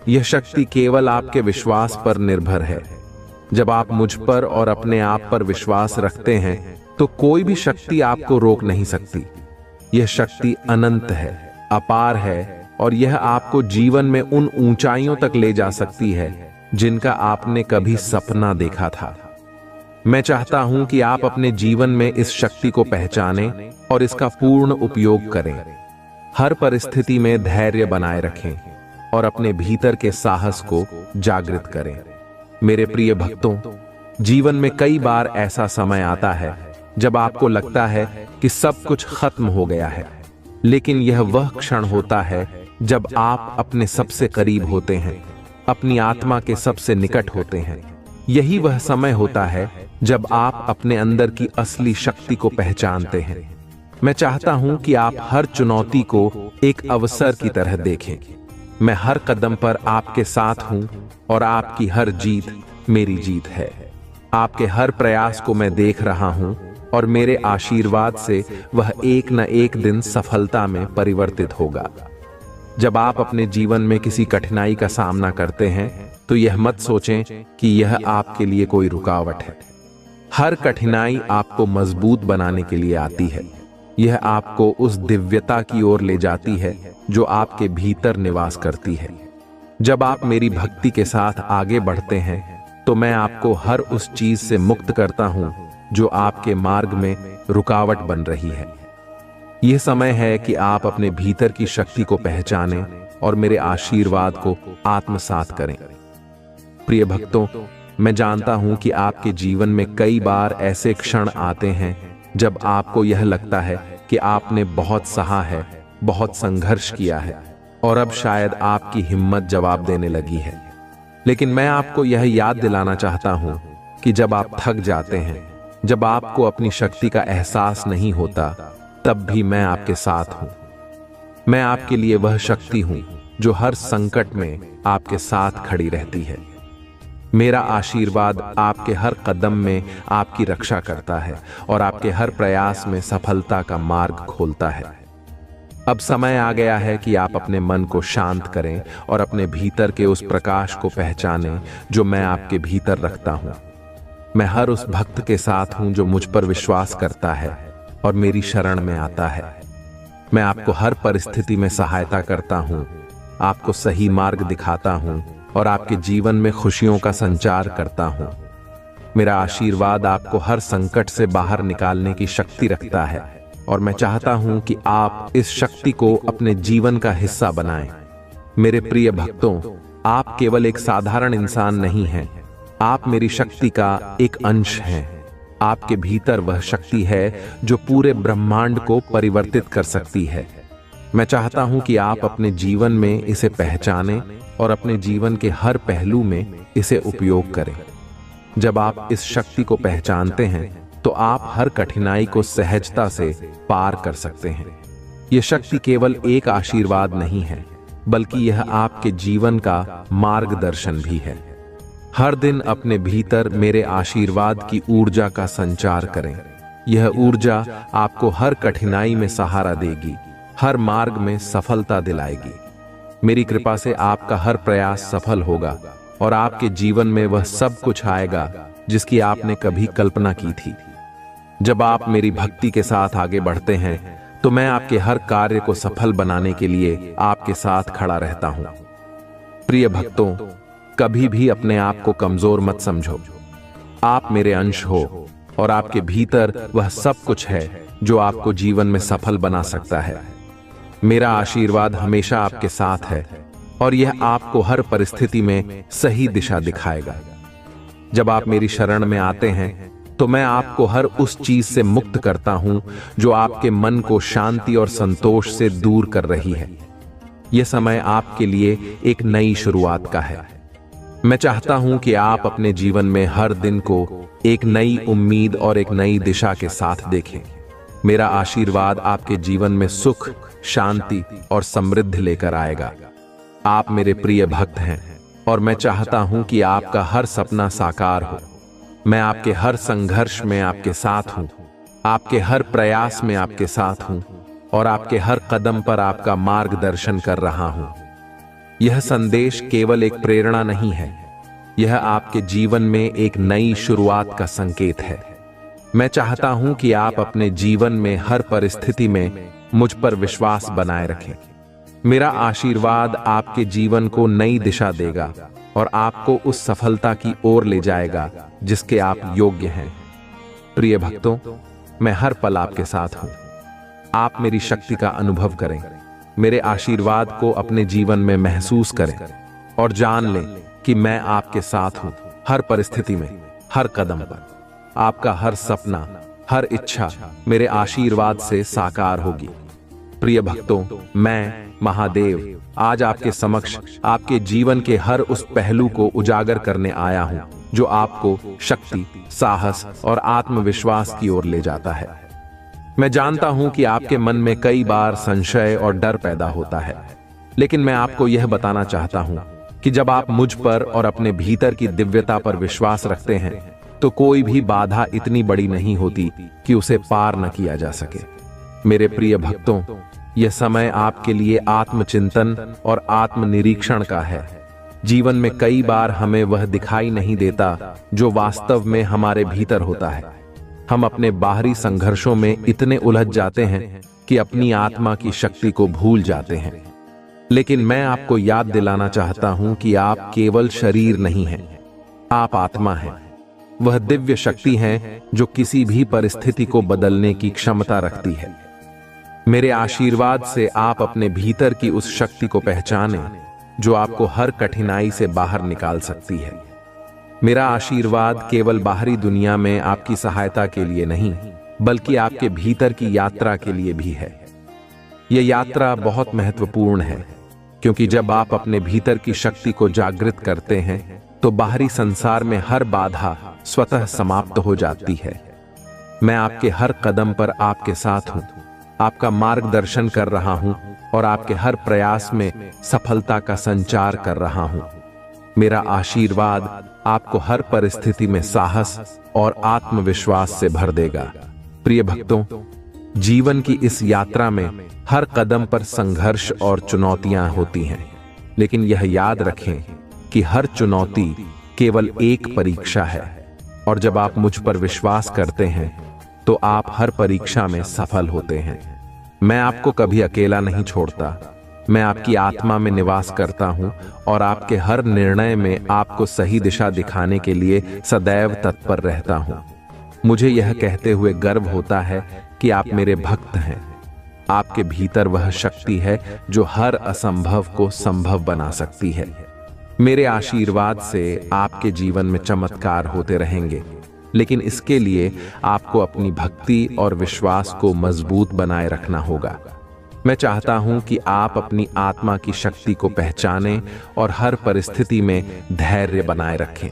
यह शक्ति केवल आपके विश्वास पर निर्भर है। जब आप मुझ पर और अपने आप पर विश्वास रखते हैं तो कोई भी शक्ति आपको रोक नहीं सकती। यह शक्ति अनंत है, अपार है और यह आपको जीवन में उन ऊंचाइयों तक ले जा सकती है जिनका आपने कभी सपना देखा था। मैं चाहता हूं कि आप अपने जीवन में इस शक्ति को पहचानें और इसका पूर्ण उपयोग करें। हर परिस्थिति में धैर्य बनाए रखें और अपने भीतर के साहस को जागृत करें। मेरे प्रिय भक्तों, जीवन में कई बार ऐसा समय आता है जब आपको लगता है कि सब कुछ खत्म हो गया है, लेकिन यह वह क्षण होता है जब आप अपने सबसे करीब होते हैं, अपनी आत्मा के सबसे निकट होते हैं। यही वह समय होता है जब आप अपने अंदर की असली शक्ति को पहचानते हैं। मैं चाहता हूं कि आप हर चुनौती को एक अवसर की तरह देखें। मैं हर कदम पर आपके साथ हूं और आपकी हर जीत मेरी जीत है। आपके हर प्रयास को मैं देख रहा हूं और मेरे आशीर्वाद से वह एक न एक दिन सफलता में परिवर्तित होगा। जब आप अपने जीवन में किसी कठिनाई का सामना करते हैं तो यह मत सोचें कि यह आपके लिए कोई रुकावट है। हर कठिनाई आपको मजबूत बनाने के लिए आती है। यह आपको उस दिव्यता की ओर ले जाती है जो आपके भीतर निवास करती है। जब आप मेरी भक्ति के साथ आगे बढ़ते हैं तो मैं आपको हर उस चीज से मुक्त करता हूं जो आपके मार्ग में रुकावट बन रही है। यह समय है कि आप अपने भीतर की शक्ति को पहचानें और मेरे आशीर्वाद को आत्मसात करें। प्रिय भक्तों, मैं जानता हूं कि आपके जीवन में कई बार ऐसे क्षण आते हैं जब आपको यह लगता है कि आपने बहुत सहा है, बहुत संघर्ष किया है और अब शायद आपकी हिम्मत जवाब देने लगी है। लेकिन मैं आपको यह याद दिलाना चाहता हूं कि जब आप थक जाते हैं, जब आपको अपनी शक्ति का एहसास नहीं होता, तब भी मैं आपके साथ हूं। मैं आपके लिए वह शक्ति हूं जो हर संकट में आपके साथ खड़ी रहती है। मेरा आशीर्वाद आपके हर कदम में आपकी रक्षा करता है और आपके हर प्रयास में सफलता का मार्ग खोलता है। अब समय आ गया है कि आप अपने मन को शांत करें और अपने भीतर के उस प्रकाश को पहचानें जो मैं आपके भीतर रखता हूं। मैं हर उस भक्त के साथ हूं जो मुझ पर विश्वास करता है और मेरी शरण में आता है। मैं आपको हर परिस्थिति में सहायता करता हूं, आपको सही मार्ग दिखाता हूं और आपके जीवन में खुशियों का संचार करता हूं। मेरा आशीर्वाद आपको हर संकट से बाहर निकालने की शक्ति रखता है और मैं चाहता हूं कि आप इस शक्ति को अपने जीवन का हिस्सा बनाएं। मेरे प्रिय भक्तों, आप केवल एक साधारण इंसान नहीं हैं, आप मेरी शक्ति का एक अंश हैं। आपके भीतर वह शक्ति है जो पूरे ब्रह्मांड को परिवर्तित कर सकती है। मैं चाहता हूं कि आप अपने जीवन में इसे पहचानें और अपने जीवन के हर पहलू में इसे उपयोग करें। जब आप इस शक्ति को पहचानते हैं तो आप हर कठिनाई को सहजता से पार कर सकते हैं। यह शक्ति केवल एक आशीर्वाद नहीं है, बल्कि यह आपके जीवन का मार्गदर्शन भी है। हर दिन अपने भीतर मेरे आशीर्वाद की ऊर्जा का संचार करें। यह ऊर्जा आपको हर कठिनाई में सहारा देगी, हर मार्ग में सफलता दिलाएगी। मेरी कृपा से आपका हर प्रयास सफल होगा और आपके जीवन में वह सब कुछ आएगा जिसकी आपने कभी कल्पना की थी। जब आप मेरी भक्ति के साथ आगे बढ़ते हैं तो मैं आपके हर कार्य को सफल बनाने के लिए आपके साथ खड़ा रहता हूं। प्रिय भक्तों, कभी भी अपने आप को कमजोर मत समझो। आप मेरे अंश हो और आपके भीतर वह सब कुछ है जो आपको जीवन में सफल बना सकता है। मेरा आशीर्वाद हमेशा आपके साथ है और यह आपको हर परिस्थिति में सही दिशा दिखाएगा। जब आप मेरी शरण में आते हैं तो मैं आपको हर उस चीज से मुक्त करता हूं जो आपके मन को शांति और संतोष से दूर कर रही है। यह समय आपके लिए एक नई शुरुआत का है। मैं चाहता हूं कि आप अपने जीवन में हर दिन को एक नई उम्मीद और एक नई दिशा के साथ देखें। मेरा आशीर्वाद आपके जीवन में सुख, शांति और समृद्धि लेकर आएगा। आप मेरे प्रिय भक्त हैं और मैं चाहता हूं कि आपका हर सपना साकार हो। मैं आपके हर संघर्ष में आपके साथ हूं, आपके हर प्रयास में आपके साथ हूं और आपके हर कदम पर आपका मार्गदर्शन कर रहा हूं। यह संदेश केवल एक प्रेरणा नहीं है, यह आपके जीवन में एक नई शुरुआत का संकेत है। मैं चाहता हूं कि आप अपने जीवन में हर परिस्थिति में मुझ पर विश्वास बनाए रखें। मेरा आशीर्वाद आपके जीवन को नई दिशा देगा और आपको उस सफलता की ओर ले जाएगा जिसके आप योग्य हैं। प्रिय भक्तों, मैं हर पल आपके साथ हूं। आप मेरी शक्ति का अनुभव करें, मेरे आशीर्वाद को अपने जीवन में महसूस करें और जान लें कि मैं आपके साथ हूं। हर परिस्थिति में, हर कदम पर आपका हर सपना, हर इच्छा मेरे आशीर्वाद से साकार होगी। प्रिय भक्तों, मैं महादेव आज आपके समक्ष आपके जीवन के हर उस पहलू को उजागर करने आया हूं जो आपको शक्ति, साहस और आत्मविश्वास की ओर ले जाता है। मैं जानता हूं कि आपके मन में कई बार संशय और डर पैदा होता है, लेकिन मैं आपको यह बताना चाहता हूं कि जब आप मुझ पर और अपने भीतर की दिव्यता पर विश्वास रखते हैं तो कोई भी बाधा इतनी बड़ी नहीं होती कि उसे पार न किया जा सके। मेरे प्रिय भक्तों, यह समय आपके लिए आत्मचिंतन और आत्मनिरीक्षण का है। जीवन में कई बार हमें वह दिखाई नहीं देता जो वास्तव में हमारे भीतर होता है। हम अपने बाहरी संघर्षों में इतने उलझ जाते हैं कि अपनी आत्मा की शक्ति को भूल जाते हैं। लेकिन मैं आपको याद दिलाना चाहता हूं कि आप केवल शरीर नहीं हैं, आप आत्मा हैं। वह दिव्य शक्ति है जो किसी भी परिस्थिति को बदलने की क्षमता रखती है। मेरे आशीर्वाद से आप अपने भीतर की उस शक्ति को पहचानें जो आपको हर कठिनाई से बाहर निकाल सकती है। मेरा आशीर्वाद केवल बाहरी दुनिया में आपकी सहायता के लिए नहीं, बल्कि आपके भीतर की यात्रा के लिए भी है। यह यात्रा बहुत महत्वपूर्ण है, क्योंकि जब आप अपने भीतर की शक्ति को जागृत करते हैं तो बाहरी संसार में हर बाधा स्वतः समाप्त हो जाती है। मैं आपके हर कदम पर आपके साथ हूं, आपका मार्गदर्शन कर रहा हूं और आपके हर प्रयास में सफलता का संचार कर रहा हूं। मेरा आशीर्वाद आपको हर परिस्थिति में साहस और आत्मविश्वास से भर देगा। प्रिय भक्तों, जीवन की इस यात्रा में हर कदम पर संघर्ष और चुनौतियां होती हैं, लेकिन यह याद रखें कि हर चुनौती केवल एक परीक्षा है और जब आप मुझ पर विश्वास करते हैं तो आप हर परीक्षा में सफल होते हैं। मैं आपको कभी अकेला नहीं छोड़ता। मैं आपकी आत्मा में निवास करता हूं और आपके हर निर्णय में आपको सही दिशा दिखाने के लिए सदैव तत्पर रहता हूं। मुझे यह कहते हुए गर्व होता है कि आप मेरे भक्त हैं। आपके भीतर वह शक्ति है जो हर असंभव को संभव बना सकती है। मेरे आशीर्वाद से आपके जीवन में चमत्कार होते रहेंगे, लेकिन इसके लिए आपको अपनी भक्ति और विश्वास को मजबूत बनाए रखना होगा। मैं चाहता हूं कि आप अपनी आत्मा की शक्ति को पहचानें और हर परिस्थिति में धैर्य बनाए रखें।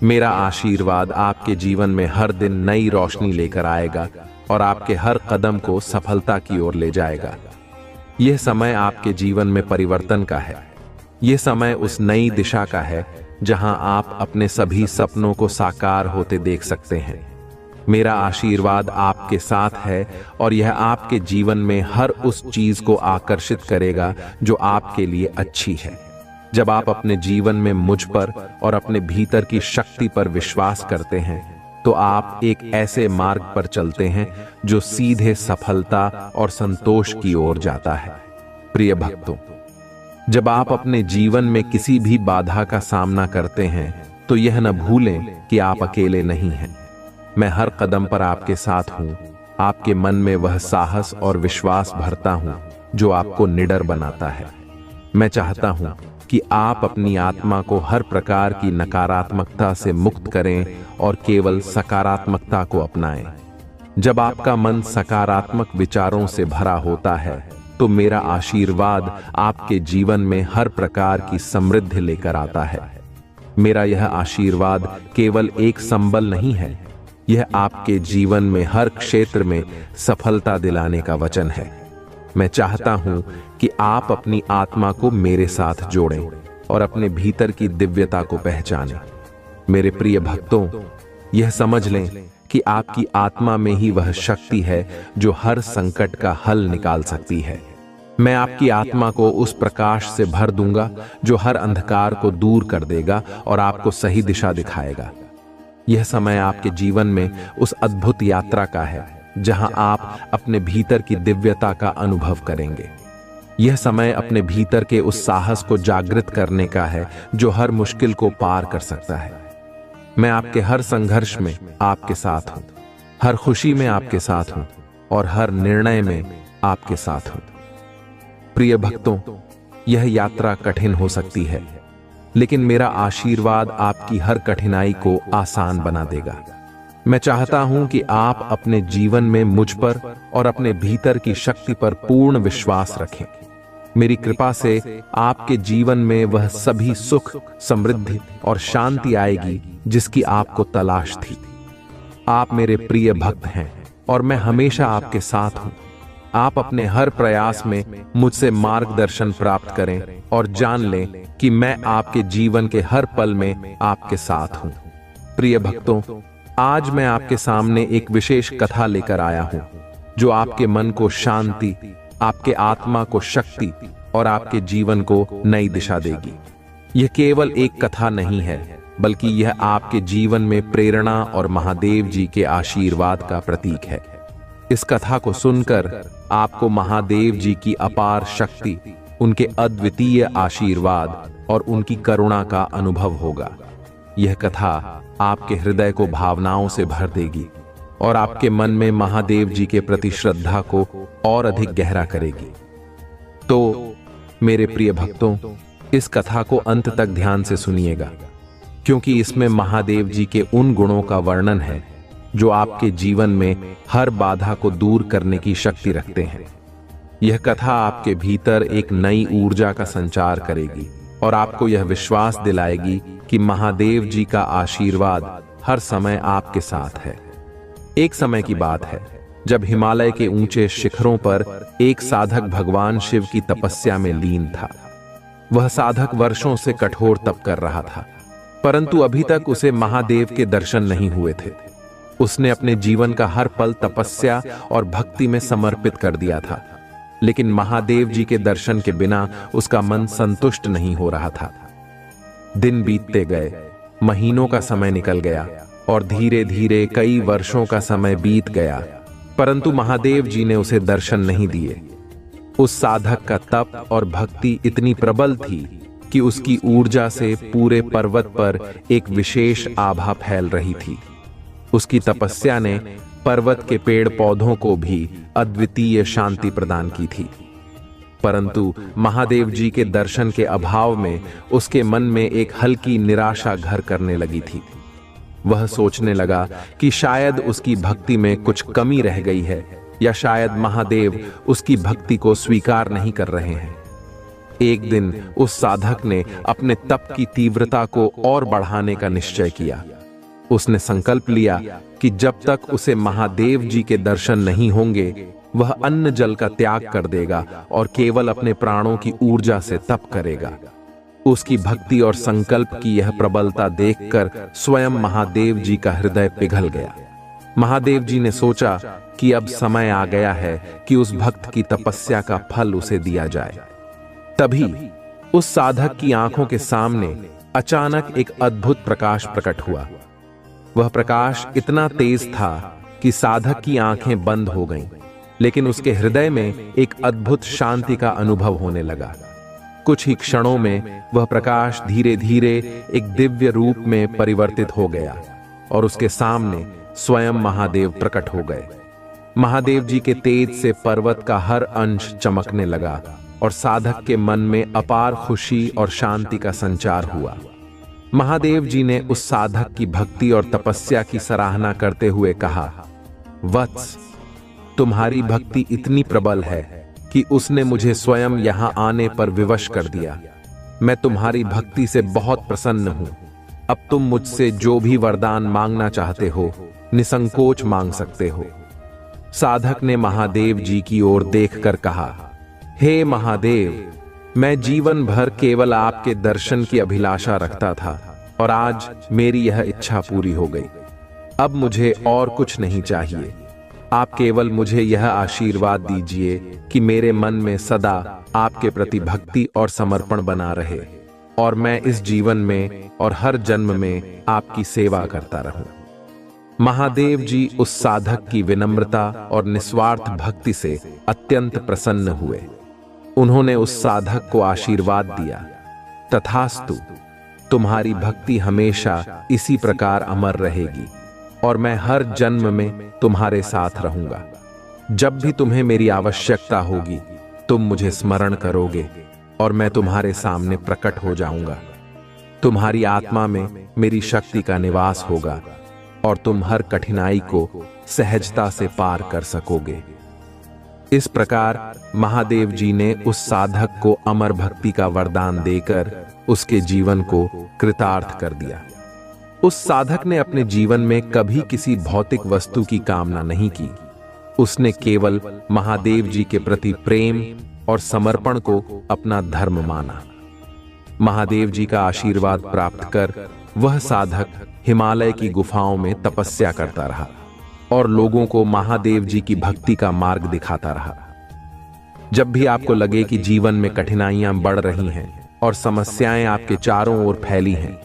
मेरा आशीर्वाद आपके जीवन में हर दिन नई रोशनी लेकर आएगा और आपके हर कदम को सफलता की ओर ले जाएगा। यह समय आपके जीवन में परिवर्तन का है। यह समय उस नई दिशा का है जहां आप अपने सभी सपनों को साकार होते देख सकते हैं। मेरा आशीर्वाद आपके साथ है और यह आपके जीवन में हर उस चीज को आकर्षित करेगा जो आपके लिए अच्छी है। जब आप अपने जीवन में मुझ पर और अपने भीतर की शक्ति पर विश्वास करते हैं तो आप एक ऐसे मार्ग पर चलते हैं जो सीधे सफलता और संतोष की ओर जाता है। प्रिय भक्तों, जब आप अपने जीवन में किसी भी बाधा का सामना करते हैं तो यह न भूलें कि आप अकेले नहीं हैं। मैं हर कदम पर आपके साथ हूं। आपके मन में वह साहस और विश्वास भरता हूं जो आपको निडर बनाता है। मैं चाहता हूं कि आप अपनी आत्मा को हर प्रकार की नकारात्मकता से मुक्त करें और केवल सकारात्मकता को अपनाएं। जब आपका मन सकारात्मक विचारों से भरा होता है तो मेरा आशीर्वाद आपके जीवन में हर प्रकार की समृद्धि लेकर आता है। मेरा यह आशीर्वाद केवल एक संबल नहीं है, यह आपके जीवन में हर क्षेत्र में सफलता दिलाने का वचन है। मैं चाहता हूं कि आप अपनी आत्मा को मेरे साथ जोड़ें और अपने भीतर की दिव्यता को पहचानें। मेरे प्रिय भक्तों, यह समझ लें कि आपकी आत्मा में ही वह शक्ति है जो हर संकट का हल निकाल सकती है। मैं आपकी आत्मा को उस प्रकाश से भर दूंगा जो हर अंधकार को दूर कर देगा और आपको सही दिशा दिखाएगा। यह समय आपके जीवन में उस अद्भुत यात्रा का है जहां आप अपने भीतर की दिव्यता का अनुभव करेंगे। यह समय अपने भीतर के उस साहस को जागृत करने का है जो हर मुश्किल को पार कर सकता है। मैं आपके हर संघर्ष में आपके साथ हूं, हर खुशी में आपके साथ हूं और हर निर्णय में आपके साथ हूं। प्रिय भक्तों, यह यात्रा कठिन हो सकती है, लेकिन मेरा आशीर्वाद आपकी हर कठिनाई को आसान बना देगा। मैं चाहता हूं कि आप अपने जीवन में मुझ पर और अपने भीतर की शक्ति पर पूर्ण विश्वास रखें। मेरी कृपा से आपके जीवन में वह सभी सुख, समृद्धि और शांति आएगी जिसकी आपको तलाश थी। आप मेरे प्रिय भक्त हैं और मैं हमेशा आपके साथ हूं। आप अपने हर प्रयास में मुझसे मार्गदर्शन प्राप्त करें और जान लें कि मैं आपके जीवन के हर पल में आपके साथ हूं। प्रिय भक्तों, आज मैं आपके सामने एक विशेष कथा लेकर आया हूं जो आपके मन को शांति, आपके आत्मा को शक्ति और आपके जीवन को नई दिशा देगी। यह केवल एक कथा नहीं है, बल्कि यह आपके जीवन में प्रेरणा और महादेव जी के आशीर्वाद का प्रतीक है। इस कथा को सुनकर आपको महादेव जी की अपार शक्ति, उनके अद्वितीय आशीर्वाद और उनकी करुणा का अनुभव होगा। यह कथा आपके हृदय को भावनाओं से भर देगी और आपके मन में महादेव जी के प्रति श्रद्धा को और अधिक गहरा करेगी। तो मेरे प्रिय भक्तों, इस कथा को अंत तक ध्यान से सुनिएगा, क्योंकि इसमें महादेव जी के उन गुणों का वर्णन है जो आपके जीवन में हर बाधा को दूर करने की शक्ति रखते हैं। यह कथा आपके भीतर एक नई ऊर्जा का संचार करेगी और आपको यह विश्वास दिलाएगी कि महादेव जी का आशीर्वाद हर समय आपके साथ है। एक समय की बात है जब हिमालय के ऊंचे शिखरों पर एक साधक भगवान शिव की तपस्या में लीन था। वह साधक वर्षों से कठोर तप कर रहा था, परंतु अभी तक उसे महादेव के दर्शन नहीं हुए थे। उसने अपने जीवन का हर पल तपस्या और भक्ति में समर्पित कर दिया था, लेकिन महादेव जी के दर्शन के बिना उसका मन संतुष्ट नहीं हो रहा था। दिन बीतते गए, महीनों का समय निकल गया और धीरे धीरे कई वर्षों का समय बीत गया, परंतु महादेव जी ने उसे दर्शन नहीं दिए। उस साधक का तप और भक्ति इतनी प्रबल थी कि उसकी ऊर्जा से पूरे पर्वत पर एक विशेष आभा फैल रही थी। उसकी तपस्या ने पर्वत के पेड़ पौधों को भी अद्वितीय शांति प्रदान की थी, परंतु महादेव जी के दर्शन के अभाव में उसके मन में एक हल्की निराशा घर करने लगी थी। वह सोचने लगा कि शायद उसकी भक्ति में कुछ कमी रह गई है, या शायद महादेव उसकी भक्ति को स्वीकार नहीं कर रहे हैं। एक दिन उस साधक ने अपने तप की तीव्रता को और बढ़ाने का निश्चय किया। उसने संकल्प लिया कि जब तक उसे महादेव जी के दर्शन नहीं होंगे, वह अन्न जल का त्याग कर देगा और केवल अपने प्राणों की ऊर्जा से तप करेगा। उसकी भक्ति और संकल्प की यह प्रबलता देखकर स्वयं महादेव जी का हृदय पिघल गया। महादेव जी ने सोचा कि अब समय आ गया है कि उस भक्त की तपस्या का फल उसे दिया जाए। तभी उस साधक की आंखों के सामने अचानक एक अद्भुत प्रकाश प्रकट हुआ। वह प्रकाश इतना तेज था कि साधक की आंखें बंद हो गईं, लेकिन उसके हृदय में एक अद्भुत शांति का अनुभव होने लगा। कुछ ही क्षणों में वह प्रकाश धीरे धीरे एक दिव्य रूप में परिवर्तित हो गया और उसके सामने स्वयं महादेव प्रकट हो गए। महादेव जी के तेज से पर्वत का हर अंश चमकने लगा और साधक के मन में अपार खुशी और शांति का संचार हुआ। महादेव जी ने उस साधक की भक्ति और तपस्या की सराहना करते हुए कहा, वत्स, तुम्हारी भक्ति इतनी प्रबल है कि उसने मुझे स्वयं यहां आने पर विवश कर दिया। मैं तुम्हारी भक्ति से बहुत प्रसन्न हूं। अब तुम मुझसे जो भी वरदान मांगना चाहते हो, निसंकोच मांग सकते हो। साधक ने महादेव जी की ओर देखकर कहा, हे महादेव, मैं जीवन भर केवल आपके दर्शन की अभिलाषा रखता था और आज मेरी यह इच्छा पूरी हो गई। अब मुझे और कुछ नहीं चाहिए। आप केवल मुझे यह आशीर्वाद दीजिए कि मेरे मन में सदा आपके प्रति भक्ति और समर्पण बना रहे और मैं इस जीवन में और हर जन्म में आपकी सेवा करता रहूं। महादेव जी उस साधक की विनम्रता और निस्वार्थ भक्ति से अत्यंत प्रसन्न हुए। उन्होंने उस साधक को आशीर्वाद दिया, तथास्तु, तुम्हारी भक्ति हमेशा इसी प्रकार अमर रहेगी और मैं हर जन्म में तुम्हारे साथ रहूंगा। जब भी तुम्हें मेरी आवश्यकता होगी तुम मुझे स्मरण करोगे और मैं तुम्हारे सामने प्रकट हो जाऊंगा। तुम्हारी आत्मा में मेरी शक्ति का निवास होगा और तुम हर कठिनाई को सहजता से पार कर सकोगे। इस प्रकार महादेव जी ने उस साधक को अमर भक्ति का वरदान देकर उसके जीवन को कृतार्थ कर दिया। उस साधक ने अपने जीवन में कभी किसी भौतिक वस्तु की कामना नहीं की। उसने केवल महादेव जी के प्रति प्रेम और समर्पण को अपना धर्म माना। महादेव जी का आशीर्वाद प्राप्त कर वह साधक हिमालय की गुफाओं में तपस्या करता रहा और लोगों को महादेव जी की भक्ति का मार्ग दिखाता रहा। जब भी आपको लगे कि जीवन में कठिनाइयां बढ़ रही हैं और समस्याएं आपके चारों ओर फैली हैं,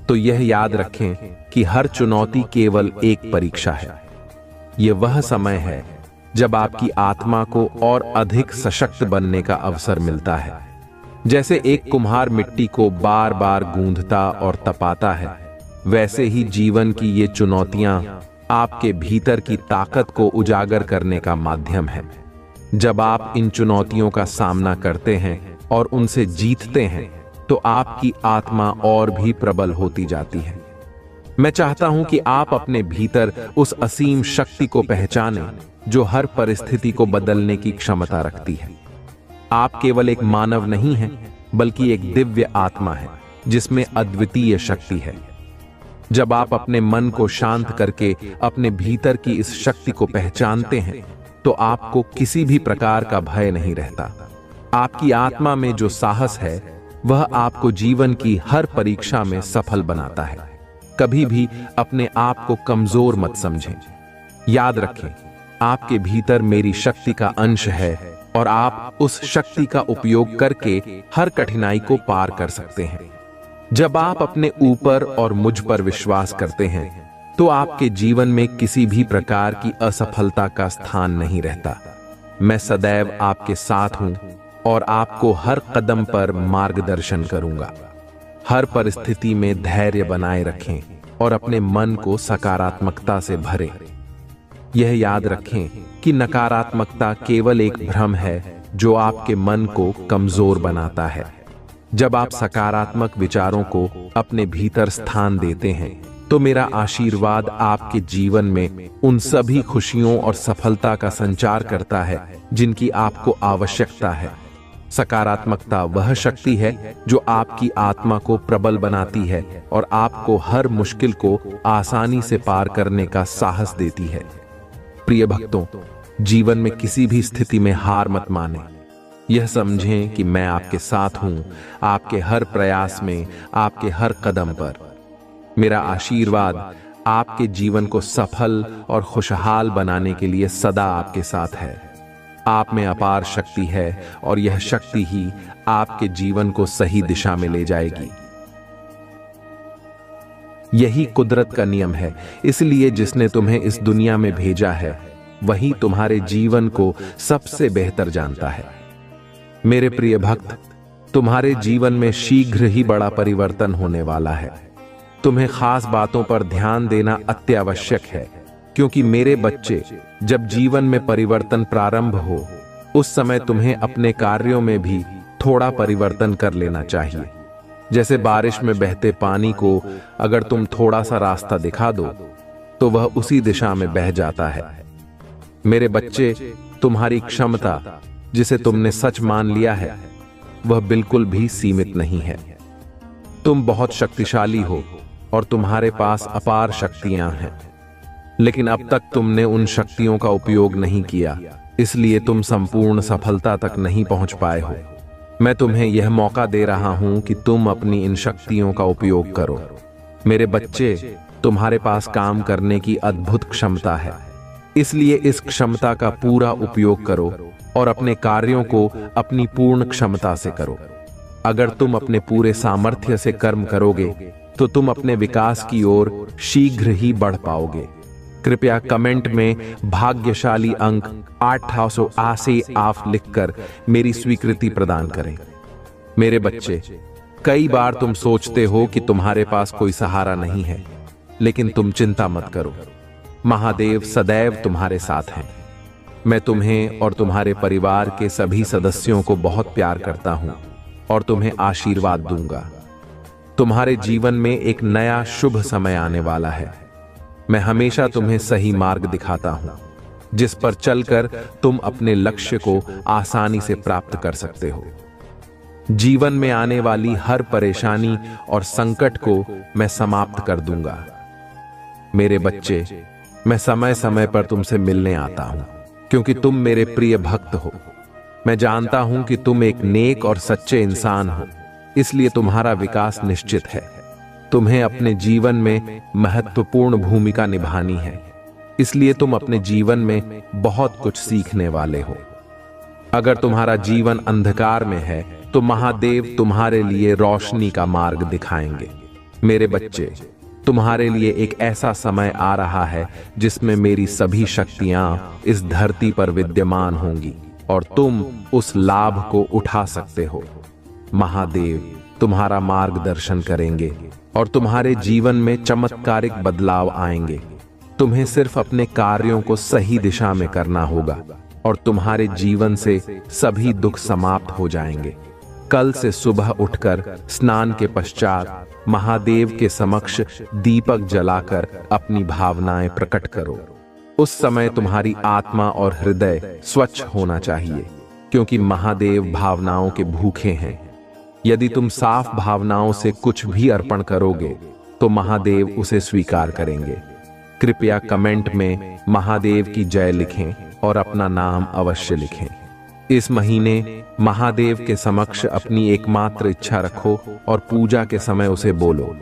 तो यह याद रखें कि हर चुनौती केवल एक परीक्षा है। यह वह समय है जब आपकी आत्मा को और अधिक सशक्त बनने का अवसर मिलता है। जैसे एक कुम्हार मिट्टी को बार बार गूंथता और तपाता है, वैसे ही जीवन की ये चुनौतियां आपके भीतर की ताकत को उजागर करने का माध्यम है। जब आप इन चुनौतियों का सामना करते हैं और उनसे जीतते हैं, तो आपकी आत्मा और भी प्रबल होती जाती है। मैं चाहता हूं कि आप अपने भीतर उस असीम शक्ति को पहचानें जो हर परिस्थिति को बदलने की क्षमता रखती है। आप केवल एक मानव नहीं हैं, बल्कि एक दिव्य आत्मा है जिसमें अद्वितीय शक्ति है। जब आप अपने मन को शांत करके अपने भीतर की इस शक्ति को पहचानते हैं, तो आपको किसी भी प्रकार का भय नहीं रहता। आपकी आत्मा में जो साहस है वह आपको जीवन की हर परीक्षा में सफल बनाता है। कभी भी अपने आप को कमजोर मत समझें। याद रखें, आपके भीतर मेरी शक्ति का अंश है और आप उस शक्ति का उपयोग करके हर कठिनाई को पार कर सकते हैं। जब आप अपने ऊपर और मुझ पर विश्वास करते हैं, तो आपके जीवन में किसी भी प्रकार की असफलता का स्थान नहीं रहता। मैं सदैव आपके साथ हूं और आपको हर कदम पर मार्गदर्शन करूंगा। हर परिस्थिति में धैर्य बनाए रखें और अपने मन को सकारात्मकता से भरें। यह याद रखें कि नकारात्मकता केवल एक भ्रम है जो आपके मन को कमजोर बनाता है। जब आप सकारात्मक विचारों को अपने भीतर स्थान देते हैं, तो मेरा आशीर्वाद आपके जीवन में उन सभी खुशियों और सफलता का संचार करता है जिनकी आपको आवश्यकता है। सकारात्मकता वह शक्ति है जो आपकी आत्मा को प्रबल बनाती है और आपको हर मुश्किल को आसानी से पार करने का साहस देती है। प्रिय भक्तों, जीवन में किसी भी स्थिति में हार मत मानें। यह समझें कि मैं आपके साथ हूं, आपके हर प्रयास में, आपके हर कदम पर। मेरा आशीर्वाद आपके जीवन को सफल और खुशहाल बनाने के लिए सदा आपके साथ है। आप में अपार शक्ति है और यह शक्ति ही आपके जीवन को सही दिशा में ले जाएगी। यही कुदरत का नियम है, इसलिए जिसने तुम्हें इस दुनिया में भेजा है वही तुम्हारे जीवन को सबसे बेहतर जानता है। मेरे प्रिय भक्त, तुम्हारे जीवन में शीघ्र ही बड़ा परिवर्तन होने वाला है। तुम्हें खास बातों पर ध्यान देना अत्यावश्यक है, क्योंकि मेरे बच्चे, जब जीवन में परिवर्तन प्रारंभ हो, उस समय तुम्हें अपने कार्यों में भी थोड़ा परिवर्तन कर लेना चाहिए। जैसे बारिश में बहते पानी को अगर तुम थोड़ा सा रास्ता दिखा दो, तो वह उसी दिशा में बह जाता है। मेरे बच्चे, तुम्हारी क्षमता, जिसे तुमने सच मान लिया है, वह बिल्कुल भी सीमित नहीं है। तुम बहुत शक्तिशाली हो और तुम्हारे पास अपार शक्तियां हैं, लेकिन अब तक तुमने उन शक्तियों का उपयोग नहीं किया, इसलिए तुम संपूर्ण सफलता तक नहीं पहुंच पाए हो। मैं तुम्हें यह मौका दे रहा हूं कि तुम अपनी इन शक्तियों का उपयोग करो। मेरे बच्चे, तुम्हारे पास काम करने की अद्भुत क्षमता है। इसलिए इस क्षमता का पूरा उपयोग करो और अपने कार्यों को अपनी पूर्ण क्षमता से करो। अगर तुम अपने पूरे सामर्थ्य से कर्म करोगे तो तुम अपने विकास की ओर शीघ्र ही बढ़ पाओगे। कृपया कमेंट में भाग्यशाली अंक 880 आप लिखकर मेरी स्वीकृति प्रदान करें। मेरे बच्चे, कई बार तुम सोचते हो कि तुम्हारे पास कोई सहारा नहीं है, लेकिन तुम चिंता मत करो, महादेव सदैव तुम्हारे साथ हैं। मैं तुम्हें और तुम्हारे परिवार के सभी सदस्यों को बहुत प्यार करता हूं और तुम्हें आशीर्वाद दूंगा। तुम्हारे जीवन में एक नया शुभ समय आने वाला है। मैं हमेशा तुम्हें सही मार्ग दिखाता हूं, जिस पर चलकर तुम अपने लक्ष्य को आसानी से प्राप्त कर सकते हो। जीवन में आने वाली हर परेशानी और संकट को मैं समाप्त कर दूंगा। मेरे बच्चे, मैं समय समय पर तुमसे मिलने आता हूं, क्योंकि तुम मेरे प्रिय भक्त हो। मैं जानता हूं कि तुम एक नेक और सच्चे इंसान हो, इसलिए तुम्हारा विकास निश्चित है। तुम्हें अपने जीवन में महत्वपूर्ण भूमिका निभानी है, इसलिए तुम अपने जीवन में बहुत कुछ सीखने वाले हो। अगर तुम्हारा जीवन अंधकार में है तो महादेव तुम्हारे लिए रोशनी का मार्ग दिखाएंगे। मेरे बच्चे, तुम्हारे लिए एक ऐसा समय आ रहा है जिसमें मेरी सभी शक्तियां इस धरती पर विद्यमान होंगी और तुम उस लाभ को उठा सकते हो। महादेव तुम्हारा मार्गदर्शन करेंगे और तुम्हारे जीवन में चमत्कारिक बदलाव आएंगे। तुम्हें सिर्फ अपने कार्यों को सही दिशा में करना होगा और तुम्हारे जीवन से सभी दुख समाप्त हो जाएंगे। कल से सुबह उठकर स्नान के पश्चात महादेव के समक्ष दीपक जलाकर अपनी भावनाएं प्रकट करो। उस समय तुम्हारी आत्मा और हृदय स्वच्छ होना चाहिए, क्योंकि महादेव भावनाओं के भूखे हैं। यदि तुम साफ भावनाओं से कुछ भी अर्पण करोगे तो महादेव उसे स्वीकार करेंगे। कृपया कमेंट में महादेव की जय लिखें और अपना नाम अवश्य लिखें। इस महीने महादेव के समक्ष अपनी एकमात्र इच्छा रखो और पूजा के समय उसे बोलो।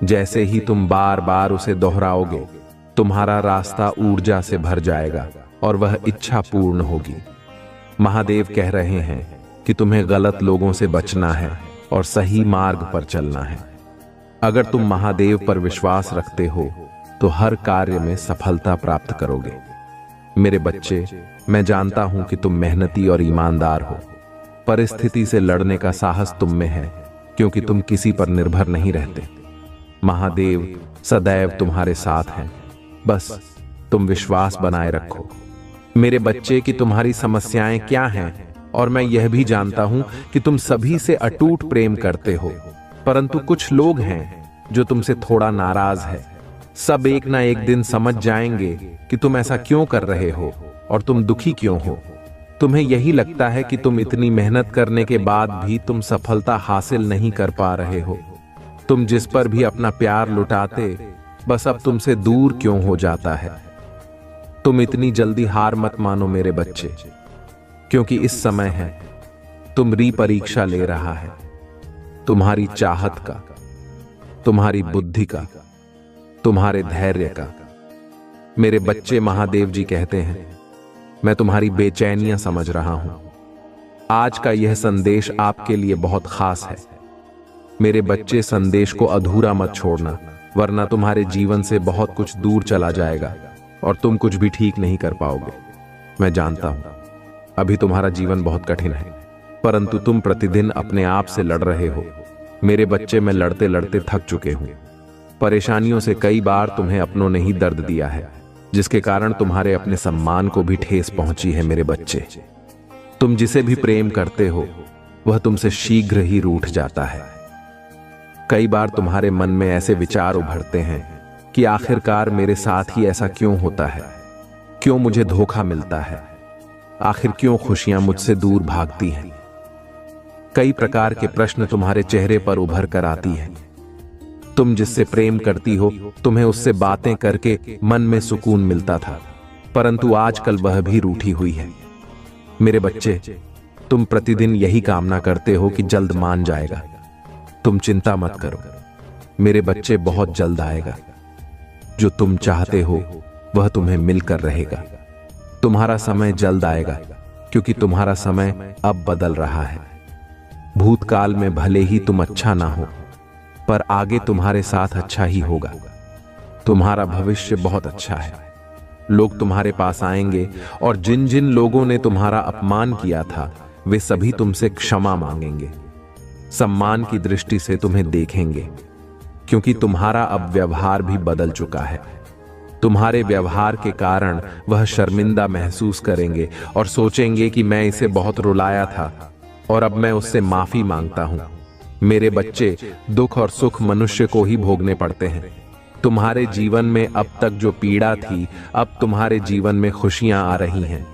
जैसे ही तुम बार बार उसे दोहराओगे, तुम्हारा रास्ता ऊर्जा से भर जाएगा और वह इच्छा पूर्ण होगी। महादेव कह रहे हैं कि तुम्हें गलत लोगों से बचना है और सही मार्ग पर चलना है। अगर तुम महादेव पर विश्वास रखते हो तो हर कार्य में सफलता प्राप्त करोगे। मेरे बच्चे, मैं जानता हूं कि तुम मेहनती और ईमानदार हो। परिस्थिति से लड़ने का साहस तुम में है, क्योंकि तुम किसी पर निर्भर नहीं रहते। महादेव सदैव तुम्हारे साथ हैं, बस तुम विश्वास बनाए रखो। मेरे बच्चे, कि तुम्हारी समस्याएं क्या हैं, और मैं यह भी जानता हूं कि तुम सभी से अटूट प्रेम करते हो, परंतु कुछ लोग हैं जो तुमसे थोड़ा नाराज है। सब एक ना एक दिन समझ जाएंगे कि तुम ऐसा क्यों कर रहे हो और तुम दुखी क्यों हो। तुम्हें यही लगता है कि तुम इतनी मेहनत करने के बाद भी तुम सफलता हासिल नहीं कर पा रहे हो। तुम जिस पर भी अपना प्यार लुटाते, बस अब तुमसे दूर क्यों हो जाता है। तुम इतनी जल्दी हार मत मानो मेरे बच्चे, क्योंकि इस समय है तुम परीक्षा ले रहा है, तुम्हारी चाहत का, तुम्हारी बुद्धि का, तुम्हारे धैर्य का। मेरे बच्चे, महादेव जी कहते हैं, मैं तुम्हारी बेचैनियां समझ रहा हूं। आज का यह संदेश आपके लिए बहुत खास है। मेरे बच्चे, संदेश को अधूरा मत छोड़ना, वरना तुम्हारे जीवन से बहुत कुछ दूर चला जाएगा और तुम कुछ भी ठीक नहीं कर पाओगे। मैं जानता हूं अभी तुम्हारा जीवन बहुत कठिन है, परंतु तुम प्रतिदिन अपने आप से लड़ रहे हो। मेरे बच्चे, मैं लड़ते लड़ते थक चुके हूं। परेशानियों से कई बार तुम्हें अपनों ने ही दर्द दिया है, जिसके कारण तुम्हारे अपने सम्मान को भी ठेस पहुंची है। मेरे बच्चे, तुम जिसे भी प्रेम करते हो वह तुमसे शीघ्र ही रूठ जाता है। कई बार तुम्हारे मन में ऐसे विचार उभरते हैं कि आखिरकार मेरे साथ ही ऐसा क्यों होता है, क्यों मुझे धोखा मिलता है, आखिर क्यों खुशियां मुझसे दूर भागती हैं। कई प्रकार के प्रश्न तुम्हारे चेहरे पर उभर कर आती हैं। तुम जिससे प्रेम करती हो, तुम्हें उससे बातें करके मन में सुकून मिलता था, परंतु आजकल वह भी रूठी हुई है। मेरे बच्चे, तुम प्रतिदिन यही कामना करते हो कि जल्द मान जाएगा। तुम चिंता मत करो, मेरे बच्चे, बहुत जल्द आएगा। जो तुम चाहते हो वह तुम्हें मिलकर रहेगा। तुम्हारा समय जल्द आएगा, क्योंकि तुम्हारा समय अब बदल रहा है। भूतकाल में भले ही तुम अच्छा ना हो, पर आगे तुम्हारे साथ अच्छा ही होगा। तुम्हारा भविष्य बहुत अच्छा है। लोग तुम्हारे पास आएंगे और जिन जिन लोगों ने तुम्हारा अपमान किया था, वे सभी तुमसे क्षमा मांगेंगे। सम्मान की दृष्टि से तुम्हें देखेंगे, क्योंकि तुम्हारा अब व्यवहार भी बदल चुका है। तुम्हारे व्यवहार के कारण वह शर्मिंदा महसूस करेंगे और सोचेंगे कि मैं इसे बहुत रुलाया था और अब मैं उससे माफी मांगता हूं। मेरे बच्चे, दुख और सुख मनुष्य को ही भोगने पड़ते हैं। तुम्हारे जीवन में अब तक जो पीड़ा थी, अब तुम्हारे जीवन में खुशियां आ रही हैं।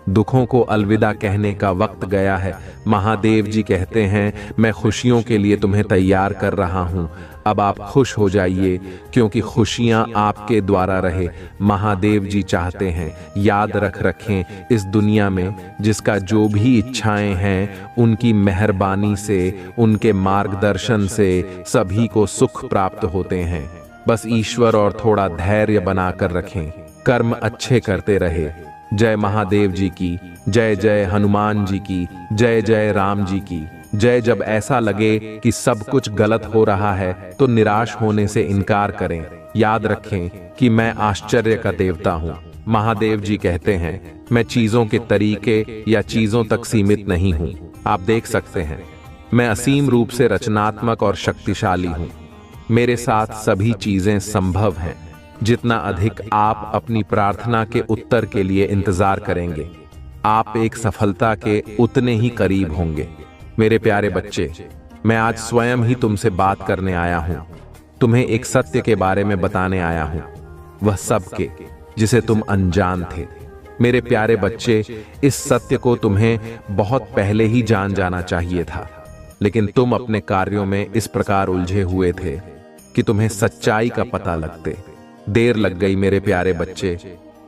दुखों को अलविदा कहने का वक्त गया है। महादेव जी कहते हैं, मैं खुशियों के लिए तुम्हें तैयार कर रहा हूं। अब आप खुश हो जाइए, क्योंकि खुशियां आपके द्वारा रहे। महादेव जी चाहते हैं। याद रखें, इस दुनिया में जिसका जो भी इच्छाएं हैं, उनकी मेहरबानी से, उनके मार्गदर्शन से सभी को सुख प्राप्त होते हैं। बस ईश्वर और थोड़ा धैर्य बनाकर रखें। कर्म अच्छे करते रहे। जय महादेव जी की जय, जय हनुमान जी की जय, जय राम जी की जय। जब ऐसा लगे कि सब कुछ गलत हो रहा है, तो निराश होने से इनकार करें। याद रखें कि मैं आश्चर्य का देवता हूं। महादेव जी कहते हैं, मैं चीजों के तरीके या चीजों तक सीमित नहीं हूं। आप देख सकते हैं, मैं असीम रूप से रचनात्मक और शक्तिशाली हूं। मेरे साथ सभी चीजें संभव हैं। जितना अधिक आप अपनी प्रार्थना के उत्तर के लिए इंतजार करेंगे, आप एक सफलता के उतने ही करीब होंगे। मेरे प्यारे बच्चे, मैं आज स्वयं ही तुमसे बात करने आया हूं। तुम्हें एक सत्य के बारे में बताने आया हूं, वह सबके जिसे तुम अनजान थे। मेरे प्यारे बच्चे, इस सत्य को तुम्हें बहुत पहले ही जान जाना चाहिए था, लेकिन तुम अपने कार्यों में इस प्रकार उलझे हुए थे कि तुम्हें सच्चाई का पता लगते देर लग गई। मेरे प्यारे बच्चे,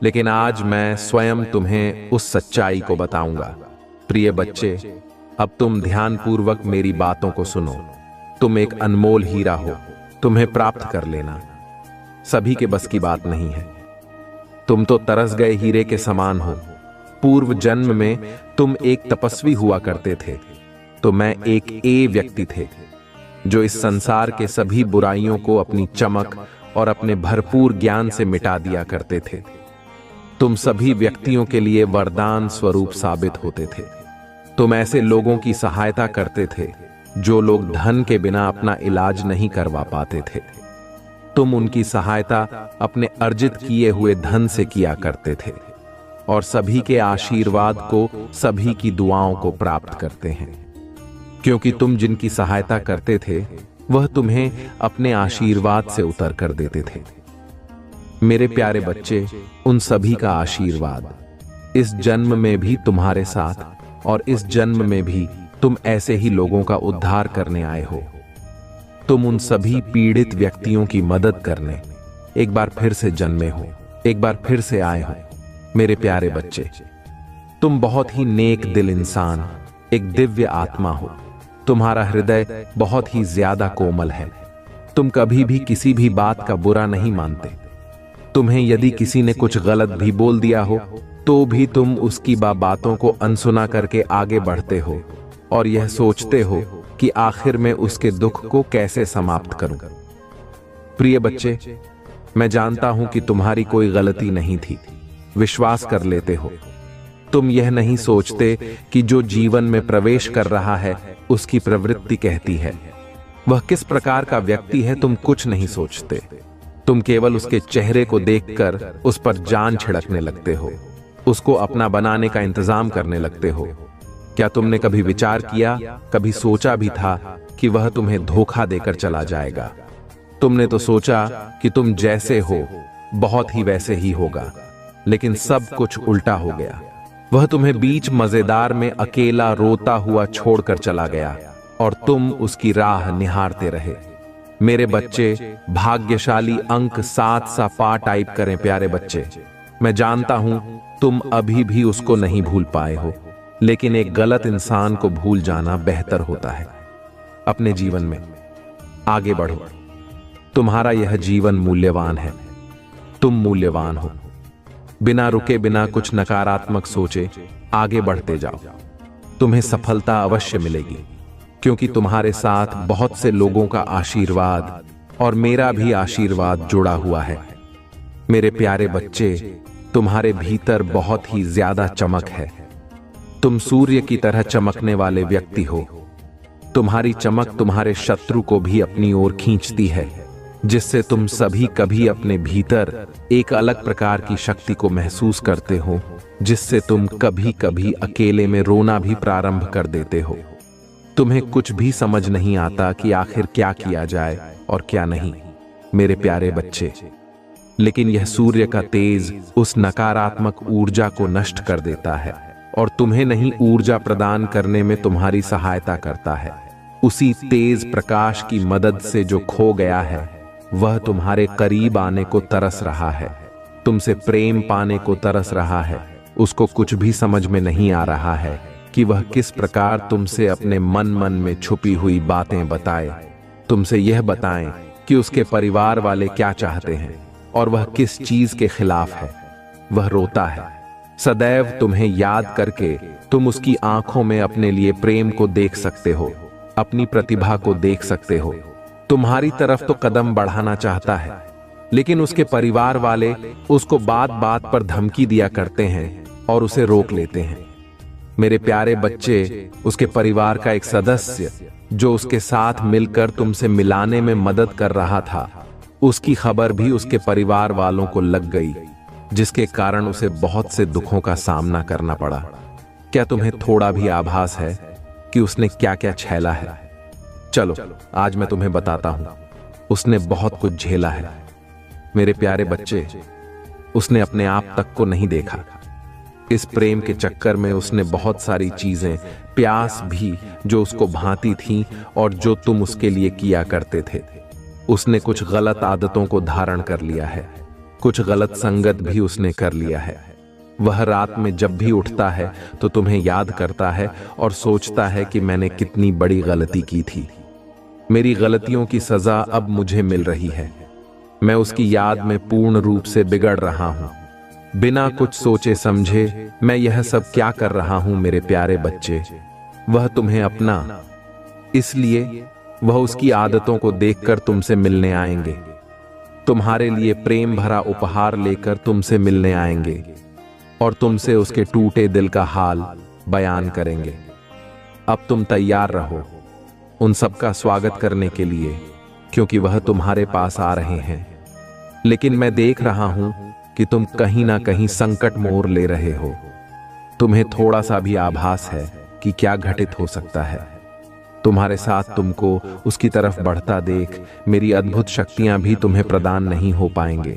लेकिन आज मैं स्वयं तुम्हें उस सच्चाई को बताऊंगा। प्रिय बच्चे, अब तुम ध्यानपूर्वक मेरी बातों को सुनो। तुम एक अनमोल हीरा हो, तुम्हें प्राप्त कर लेना सभी के बस की बात नहीं है। तुम तो तरस गए हीरे के समान हो। पूर्व जन्म में तुम एक तपस्वी हुआ करते थे, तो मैं एक व्यक्ति थे जो इस संसार के सभी बुराइयों को अपनी चमक और अपने भरपूर ज्ञान से मिटा दिया करते थे। तुम सभी व्यक्तियों के लिए वरदान स्वरूप साबित होते थे। तुम ऐसे लोगों की सहायता करते थे जो लोग धन के बिना अपना इलाज नहीं करवा पाते थे। तुम उनकी सहायता अपने अर्जित किए हुए धन से किया करते थे और सभी के आशीर्वाद को, सभी की दुआओं को प्राप्त करते हैं, क्योंकि तुम जिनकी सहायता करते थे, वह तुम्हें अपने आशीर्वाद से उतर कर देते थे। मेरे प्यारे बच्चे, उन सभी का आशीर्वाद इस जन्म में भी तुम्हारे साथ, और इस जन्म में भी तुम ऐसे ही लोगों का उद्धार करने आए हो। तुम उन सभी पीड़ित व्यक्तियों की मदद करने एक बार फिर से जन्मे हो, एक बार फिर से आए हो। मेरे प्यारे बच्चे, तुम बहुत ही नेक दिल इंसान, एक दिव्य आत्मा हो। तुम्हारा हृदय बहुत ही ज्यादा कोमल है। तुम कभी भी किसी भी बात का बुरा नहीं मानते। तुम्हें यदि किसी ने कुछ गलत भी बोल दिया हो, तो भी तुम उसकी बातों को अनसुना करके आगे बढ़ते हो और यह सोचते हो कि आखिर में उसके दुख को कैसे समाप्त करूं। प्रिय बच्चे, मैं जानता हूं कि तुम्हारी कोई गलती नहीं थी। विश्वास कर लेते हो। तुम यह नहीं सोचते कि जो जीवन में प्रवेश कर रहा है, उसकी प्रवृत्ति कहती है। वह किस प्रकार का व्यक्ति है, तुम कुछ नहीं सोचते। तुम केवल उसके चेहरे को देखकर उस पर जान छिड़कने लगते हो, उसको अपना बनाने का इंतजाम करने लगते हो। क्या तुमने कभी विचार किया, कभी सोचा भी था कि वह तुम्हें धोखा देकर चला जाएगा? तुमने तो सोचा कि तुम जैसे हो बहुत ही वैसे ही होगा, लेकिन सब कुछ उल्टा हो गया। वह तुम्हें बीच मजेदार में अकेला रोता हुआ छोड़कर चला गया और तुम उसकी राह निहारते रहे। मेरे बच्चे, भाग्यशाली अंक 7 सफा टाइप करें। प्यारे बच्चे, मैं जानता हूं तुम अभी भी उसको नहीं भूल पाए हो, लेकिन एक गलत इंसान को भूल जाना बेहतर होता है। अपने जीवन में आगे बढ़ो। तुम्हारा यह जीवन मूल्यवान है। तुम मूल्यवान हो। बिना रुके बिना कुछ नकारात्मक सोचे आगे बढ़ते जाओ। तुम्हें सफलता अवश्य मिलेगी, क्योंकि तुम्हारे साथ बहुत से लोगों का आशीर्वाद और मेरा भी आशीर्वाद जुड़ा हुआ है। मेरे प्यारे बच्चे, तुम्हारे भीतर बहुत ही ज्यादा चमक है। तुम सूर्य की तरह चमकने वाले व्यक्ति हो। तुम्हारी चमक तुम्हारे शत्रु को भी अपनी ओर खींचती है, जिससे तुम सभी कभी अपने भीतर एक अलग प्रकार की शक्ति को महसूस करते हो, जिससे तुम कभी कभी अकेले में रोना भी प्रारंभ कर देते हो। तुम्हें कुछ भी समझ नहीं आता कि आखिर क्या किया जाए और क्या नहीं, मेरे प्यारे बच्चे। लेकिन यह सूर्य का तेज उस नकारात्मक ऊर्जा को नष्ट कर देता है और तुम्हें नई ऊर्जा प्रदान करने में तुम्हारी सहायता करता है। उसी तेज प्रकाश की मदद से जो खो गया है वह तुम्हारे करीब आने को तरस रहा है, तुमसे प्रेम पाने को तरस रहा है। उसको कुछ भी समझ में नहीं आ रहा है कि वह किस प्रकार तुमसे अपने मन में छुपी हुई बातें बताए, तुमसे यह बताएं कि उसके परिवार वाले क्या चाहते हैं और वह किस चीज के खिलाफ है। वह रोता है सदैव तुम्हें याद करके। तुम उसकी आंखों में अपने लिए प्रेम को देख सकते हो, अपनी प्रतिभा को देख सकते हो। तुम्हारी तरफ तो कदम बढ़ाना चाहता है, लेकिन उसके परिवार वाले उसको बात बात पर धमकी दिया करते हैं और उसे रोक लेते हैं। मेरे प्यारे बच्चे, उसके परिवार का एक सदस्य जो उसके साथ मिलकर तुमसे मिलाने में मदद कर रहा था, उसकी खबर भी उसके परिवार वालों को लग गई, जिसके कारण उसे बहुत से दुखों का सामना करना पड़ा। क्या तुम्हें थोड़ा भी आभास है कि उसने क्या क्या झेला है? चलो आज मैं तुम्हें बताता हूं। उसने बहुत कुछ झेला है मेरे प्यारे बच्चे। उसने अपने आप तक को नहीं देखा। इस प्रेम के चक्कर में उसने बहुत सारी चीजें, प्यास भी जो उसको भाती थीं और जो तुम उसके लिए किया करते थे। उसने कुछ गलत आदतों को धारण कर लिया है, कुछ गलत संगत भी उसने कर लिया है। वह रात में जब भी उठता है तो तुम्हें याद करता है और सोचता है कि मैंने कितनी बड़ी गलती की थी। मेरी गलतियों की सजा अब मुझे मिल रही है। मैं उसकी याद में पूर्ण रूप से बिगड़ रहा हूं। बिना कुछ सोचे समझे मैं यह सब क्या कर रहा हूं मेरे प्यारे बच्चे। वह तुम्हें अपना, इसलिए वह उसकी आदतों को देखकर तुमसे मिलने आएंगे। तुम्हारे लिए प्रेम भरा उपहार लेकर तुमसे मिलने आएंगे और तुमसे उसके टूटे दिल का हाल बयान करेंगे। अब तुम तैयार रहो उन सबका स्वागत करने के लिए, क्योंकि वह तुम्हारे पास आ रहे हैं। लेकिन मैं देख रहा हूं कि तुम कहीं ना कहीं संकट मोड़ ले रहे हो। तुम्हें थोड़ा सा भी आभास है कि क्या घटित हो सकता है। तुम्हारे साथ तुमको उसकी तरफ बढ़ता देख मेरी अद्भुत शक्तियां भी तुम्हें प्रदान नहीं हो पाएंगे।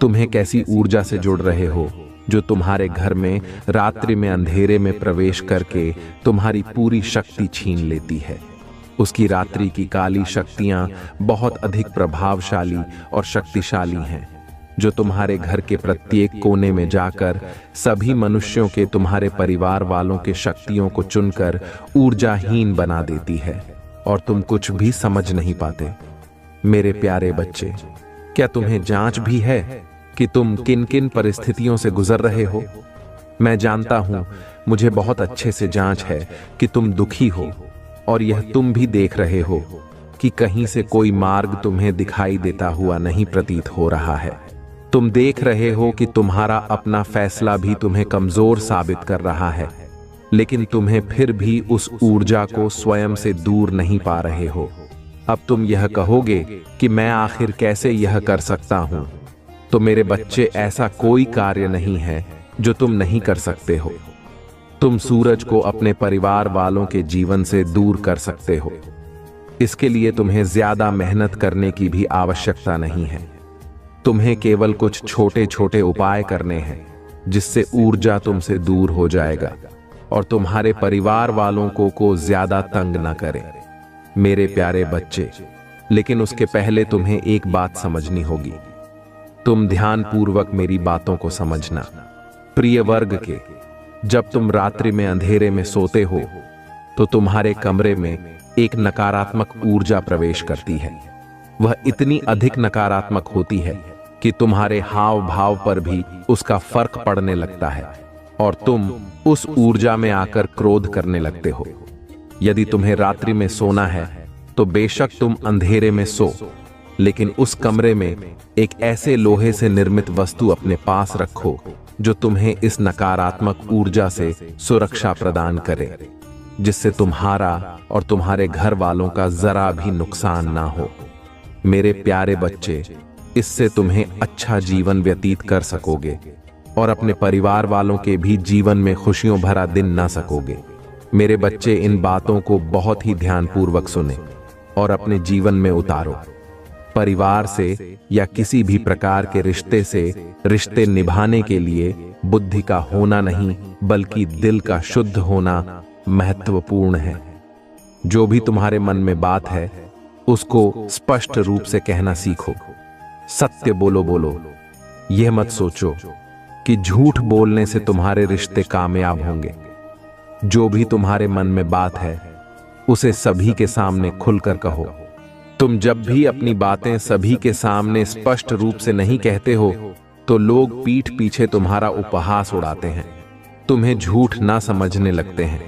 तुम्हें कैसी ऊर्जा से जुड़ रहे हो जो तुम्हारे घर में रात्रि में अंधेरे में प्रवेश करके तुम्हारी पूरी शक्ति छीन लेती है। उसकी रात्रि की काली शक्तियां बहुत अधिक प्रभावशाली और शक्तिशाली हैं, जो तुम्हारे घर के प्रत्येक कोने में जाकर सभी मनुष्यों के, तुम्हारे परिवार वालों के शक्तियों को चुनकर ऊर्जाहीन बना देती है और तुम कुछ भी समझ नहीं पाते। मेरे प्यारे बच्चे, क्या तुम्हें जांच भी है कि तुम किन किन परिस्थितियों से गुजर रहे हो? मैं जानता हूं, मुझे बहुत अच्छे से जांच है कि तुम दुखी हो और यह तुम भी देख रहे हो कि कहीं से कोई मार्ग तुम्हें दिखाई देता हुआ नहीं प्रतीत हो रहा है। तुम देख रहे हो कि तुम्हारा अपना फैसला भी तुम्हें कमजोर साबित कर रहा है, लेकिन तुम्हें फिर भी उस ऊर्जा को स्वयं से दूर नहीं पा रहे हो। अब तुम यह कहोगे कि मैं आखिर कैसे यह कर सकता हूं? तो मेरे बच्चे, ऐसा कोई कार्य नहीं है जो तुम नहीं कर सकते हो। तुम सूरज को अपने परिवार वालों के जीवन से दूर कर सकते हो। इसके लिए तुम्हें ज्यादा मेहनत करने की भी आवश्यकता नहीं है। तुम्हें केवल कुछ छोटे छोटे उपाय करने हैं, जिससे ऊर्जा तुमसे दूर हो जाएगा और तुम्हारे परिवार वालों को ज्यादा तंग न करे मेरे प्यारे बच्चे। लेकिन उसके पहले तुम्हें एक बात समझनी होगी। तुम ध्यानपूर्वक मेरी बातों को समझना। प्रिय वर्ग के, जब तुम रात्रि में अंधेरे में सोते हो तो तुम्हारे कमरे में एक नकारात्मक ऊर्जा प्रवेश करती है। वह इतनी अधिक नकारात्मक होती है कि तुम्हारे हाव भाव पर भी उसका फर्क पड़ने लगता है और तुम उस ऊर्जा में आकर क्रोध करने लगते हो। यदि तुम्हें रात्रि में सोना है तो बेशक तुम अंधेरे में सो, लेकिन उस कमरे में एक ऐसे लोहे से निर्मित वस्तु अपने पास रखो जो तुम्हें इस नकारात्मक ऊर्जा से सुरक्षा प्रदान करे, जिससे तुम्हारा और तुम्हारे घर वालों का जरा भी नुकसान ना हो। मेरे प्यारे बच्चे, इससे तुम्हें अच्छा जीवन व्यतीत कर सकोगे और अपने परिवार वालों के भी जीवन में खुशियों भरा दिन ना सकोगे। मेरे बच्चे, इन बातों को बहुत ही ध्यानपूर्वक सुने और अपने जीवन में उतारो। परिवार से या किसी भी प्रकार के रिश्ते से रिश्ते निभाने के लिए बुद्धि का होना नहीं, बल्कि दिल का शुद्ध होना महत्वपूर्ण है। जो भी तुम्हारे मन में बात है उसको स्पष्ट रूप से कहना सीखो। सत्य बोलो। यह मत सोचो कि झूठ बोलने से तुम्हारे रिश्ते कामयाब होंगे। जो भी तुम्हारे मन में बात है उसे सभी के सामने खुलकर कहो। तुम जब भी अपनी बातें सभी के सामने स्पष्ट रूप से नहीं कहते हो तो लोग पीठ पीछे तुम्हारा उपहास उड़ाते हैं, तुम्हें झूठ ना समझने लगते हैं।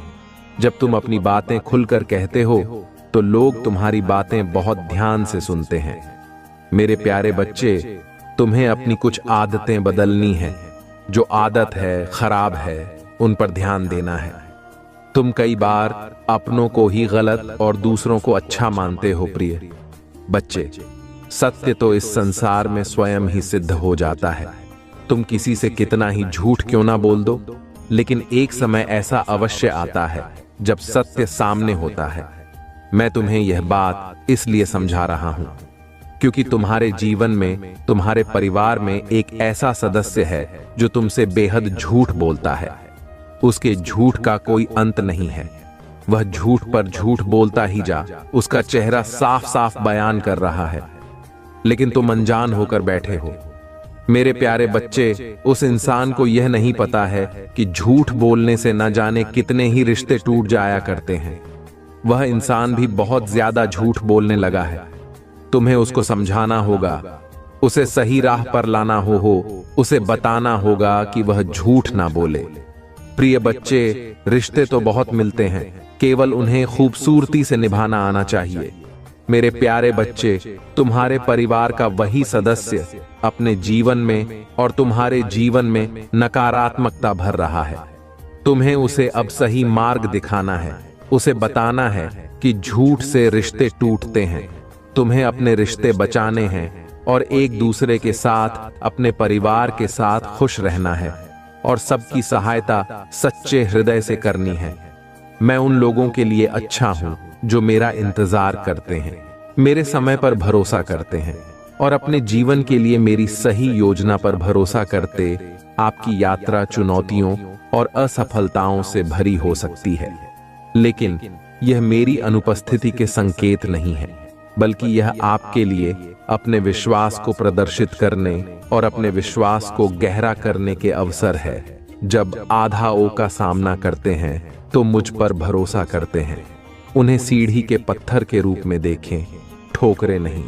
जब तुम अपनी बातें खुलकर कहते हो तो लोग तुम्हारी बातें बहुत ध्यान से सुनते हैं। मेरे प्यारे बच्चे, तुम्हें अपनी कुछ आदतें बदलनी है। जो आदत है खराब है उन पर ध्यान देना है। तुम कई बार अपनों को ही गलत और दूसरों को अच्छा मानते हो। प्रिय बच्चे, सत्य तो इस संसार में स्वयं ही सिद्ध हो जाता है। तुम किसी से कितना ही झूठ क्यों ना बोल दो, लेकिन एक समय ऐसा अवश्य आता है जब सत्य सामने होता है। मैं तुम्हें यह बात इसलिए समझा रहा हूं क्योंकि तुम्हारे जीवन में, तुम्हारे परिवार में एक ऐसा सदस्य है जो तुमसे बेहद झूठ बोलता है। उसके झूठ का कोई अंत नहीं है। वह झूठ पर झूठ बोलता ही जा, उसका चेहरा साफ साफ बयान कर रहा है, लेकिन तुम अनजान होकर बैठे हो। मेरे प्यारे बच्चे, उस इंसान को यह नहीं पता है कि झूठ बोलने से न जाने कितने ही रिश्ते टूट जाया करते हैं। वह इंसान भी बहुत ज्यादा झूठ बोलने लगा है। तुम्हें उसको समझाना होगा, उसे सही राह पर लाना हो, उसे बताना होगा कि वह झूठ ना बोले। प्रिय बच्चे, रिश्ते तो बहुत मिलते हैं, केवल उन्हें खूबसूरती से निभाना आना चाहिए। मेरे प्यारे बच्चे, तुम्हारे परिवार का वही सदस्य अपने जीवन में और तुम्हारे जीवन में नकारात्मकता भर रहा है। तुम्हें उसे अब सही मार्ग दिखाना है, उसे बताना है कि झूठ से रिश्ते टूटते हैं। तुम्हें अपने रिश्ते बचाने हैं और एक दूसरे के साथ, अपने परिवार के साथ खुश रहना है और सबकी सहायता सच्चे हृदय से करनी है। मैं उन लोगों के लिए अच्छा हूं जो मेरा इंतजार करते हैं, मेरे समय पर भरोसा करते हैं और अपने जीवन के लिए मेरी सही योजना पर भरोसा करते। आपकी यात्रा चुनौतियों और असफलताओं से भरी हो सकती है, लेकिन यह मेरी अनुपस्थिति के संकेत नहीं है, बल्कि यह आपके लिए अपने विश्वास को प्रदर्शित करने और अपने विश्वास को गहरा करने के अवसर है। जब आधा ओ का सामना करते हैं तो मुझ पर भरोसा करते हैं। उन्हें सीढ़ी के पत्थर के रूप में देखें, ठोकरे नहीं।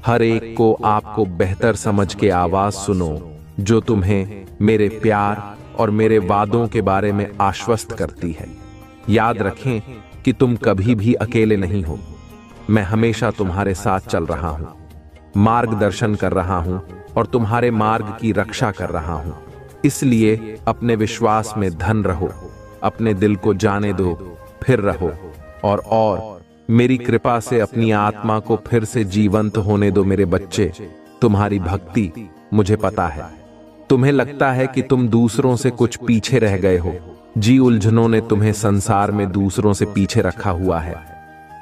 हर एक को आपको बेहतर समझ के आवाज सुनो जो तुम्हें मेरे प्यार और मेरे वादों के बारे में आश्वस्त करती है। याद रखें कि तुम कभी भी अकेले नहीं हो। मैं हमेशा तुम्हारे साथ चल रहा हूं, मार्गदर्शन कर रहा हूं और तुम्हारे मार्ग की रक्षा कर रहा हूं। इसलिए अपने विश्वास में धन रहो, अपने दिल को जाने दो, फिर रहो और मेरी कृपा से अपनी आत्मा को फिर से जीवंत होने दो। मेरे बच्चे, तुम्हारी भक्ति मुझे पता है। तुम्हें लगता है कि तुम दूसरों से कुछ पीछे रह गए हो। जी उलझनों ने तुम्हें संसार में दूसरों से पीछे रखा हुआ है।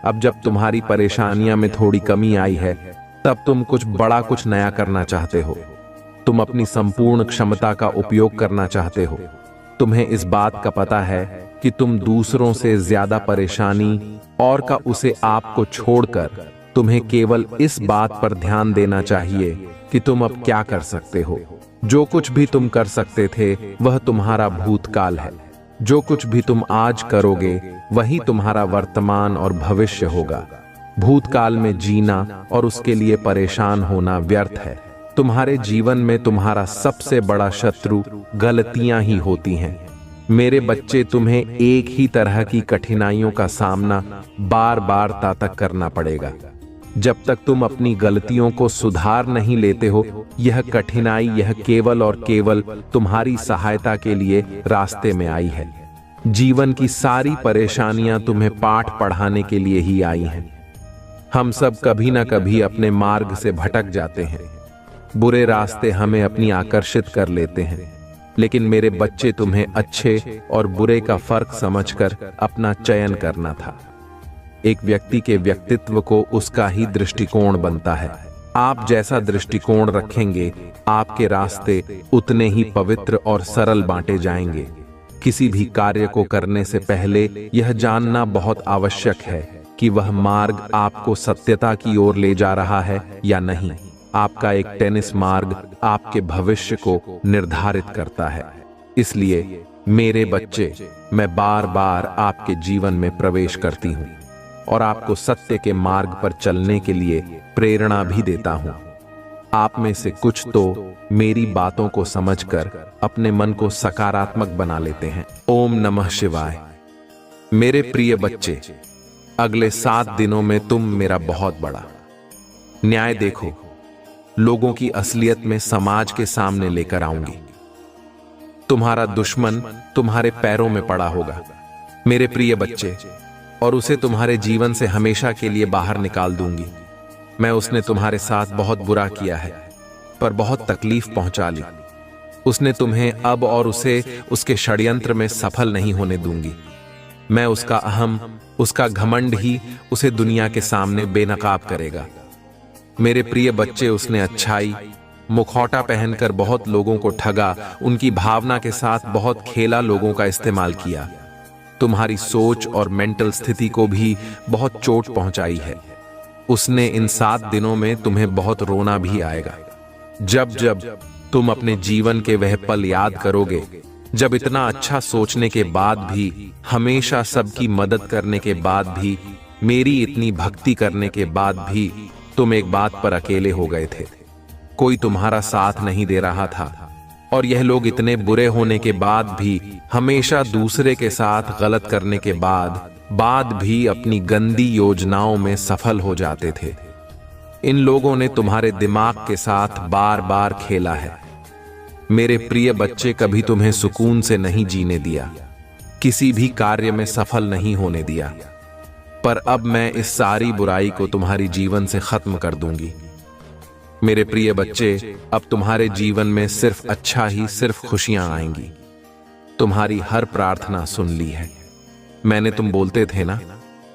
अब जब तुम्हारी परेशानियां में थोड़ी कमी आई है, तब तुम कुछ बड़ा, कुछ नया करना चाहते हो। तुम अपनी संपूर्ण क्षमता का उपयोग करना चाहते हो। तुम्हें इस बात का पता है कि तुम दूसरों से ज्यादा परेशानी और का उसे आपको छोड़कर तुम्हें केवल इस बात पर ध्यान देना चाहिए कि तुम अब क्या कर सकते हो। जो कुछ भी तुम कर सकते थे वह तुम्हारा भूतकाल है। जो कुछ भी तुम आज करोगे वही तुम्हारा वर्तमान और भविष्य होगा। भूतकाल में जीना और उसके लिए परेशान होना व्यर्थ है। तुम्हारे जीवन में तुम्हारा सबसे बड़ा शत्रु गलतियां ही होती हैं। मेरे बच्चे, तुम्हें एक ही तरह की कठिनाइयों का सामना बार बार तक करना पड़ेगा। जब तक तुम अपनी गलतियों को सुधार नहीं लेते हो, यह कठिनाई यह केवल और केवल तुम्हारी सहायता के लिए रास्ते में आई है। जीवन की सारी परेशानियां तुम्हें पाठ पढ़ाने के लिए ही आई हैं। हम सब कभी ना कभी अपने मार्ग से भटक जाते हैं। बुरे रास्ते हमें अपनी आकर्षित कर लेते हैं, लेकिन मेरे बच्चे, तुम्हें अच्छे और बुरे का फर्क समझकर अपना चयन करना था। एक व्यक्ति के व्यक्तित्व को उसका ही दृष्टिकोण बनता है। आप जैसा दृष्टिकोण रखेंगे, आपके रास्ते उतने ही पवित्र और सरल बांटे जाएंगे। किसी भी कार्य को करने से पहले यह जानना बहुत आवश्यक है कि वह मार्ग आपको सत्यता की ओर ले जा रहा है या नहीं। आपका एक टेनिस मार्ग आपके भविष्य को निर्धारित करता है। इसलिए मेरे बच्चे, मैं बार बार आपके जीवन में प्रवेश करती हूँ और आपको सत्य के मार्ग पर चलने के लिए प्रेरणा भी देता हूँ। आप में से कुछ तो मेरी बातों को समझकर अपने मन को सकारात्मक बना लेते हैं। ओम नमः शिवाय। मेरे प्रिय बच्चे, अगले 7 दिनों में तुम मेरा बहुत बड़ा न्याय देखो, लोगों की असलियत में समाज के सामने लेकर आऊंगी। तुम्हारा दुश्मन तुम्हारे पैरों में पड़ा होगा मेरे प्रिय बच्चे, और उसे तुम्हारे जीवन से हमेशा के लिए बाहर निकाल दूंगी। मैं उसने तुम्हारे साथ बहुत बुरा किया है, पर बहुत तकलीफ पहुंचा ली। उसने तुम्हें अब और उसे उसके षड्यंत्र में सफल नहीं होने दूंगी। मैं उसका अहम, उसका घमंड ही उसे दुनिया के सामने बेनकाब करेगा। मेरे प्रिय बच्चे, उसने अच्छाई, मुखौटा पहनकर बहुत लोगों को ठगा, उनकी भावना के साथ बहुत खेला, लोगों का इस्तेमाल किया। तुम्हारी सोच और मेंटल स्थिति को भी बहुत चोट पहुंचाई है। उसने इन 7 दिनों में तुम्हें बहुत रोना भी आएगा। जब जब तुम अपने जीवन के वह पल याद करोगे, जब इतना अच्छा सोचने के बाद भी, हमेशा सबकी मदद करने के बाद भी, मेरी इतनी भक्ति करने के बाद भी तुम एक बात पर अकेले हो गए थे। कोई तुम्हारा साथ नहीं दे रहा था, और यह लोग इतने बुरे होने के बाद भी, हमेशा दूसरे के साथ गलत करने के बाद भी अपनी गंदी योजनाओं में सफल हो जाते थे। इन लोगों ने तुम्हारे दिमाग के साथ बार बार खेला है। मेरे प्रिय बच्चे, कभी तुम्हें सुकून से नहीं जीने दिया, किसी भी कार्य में सफल नहीं होने दिया। पर अब मैं इस सारी बुराई को तुम्हारी जीवन से खत्म कर दूंगी। मेरे प्रिय बच्चे, अब तुम्हारे जीवन में सिर्फ अच्छा ही, सिर्फ खुशियां आएंगी। तुम्हारी हर प्रार्थना सुन ली है। मैंने, तुम बोलते थे ना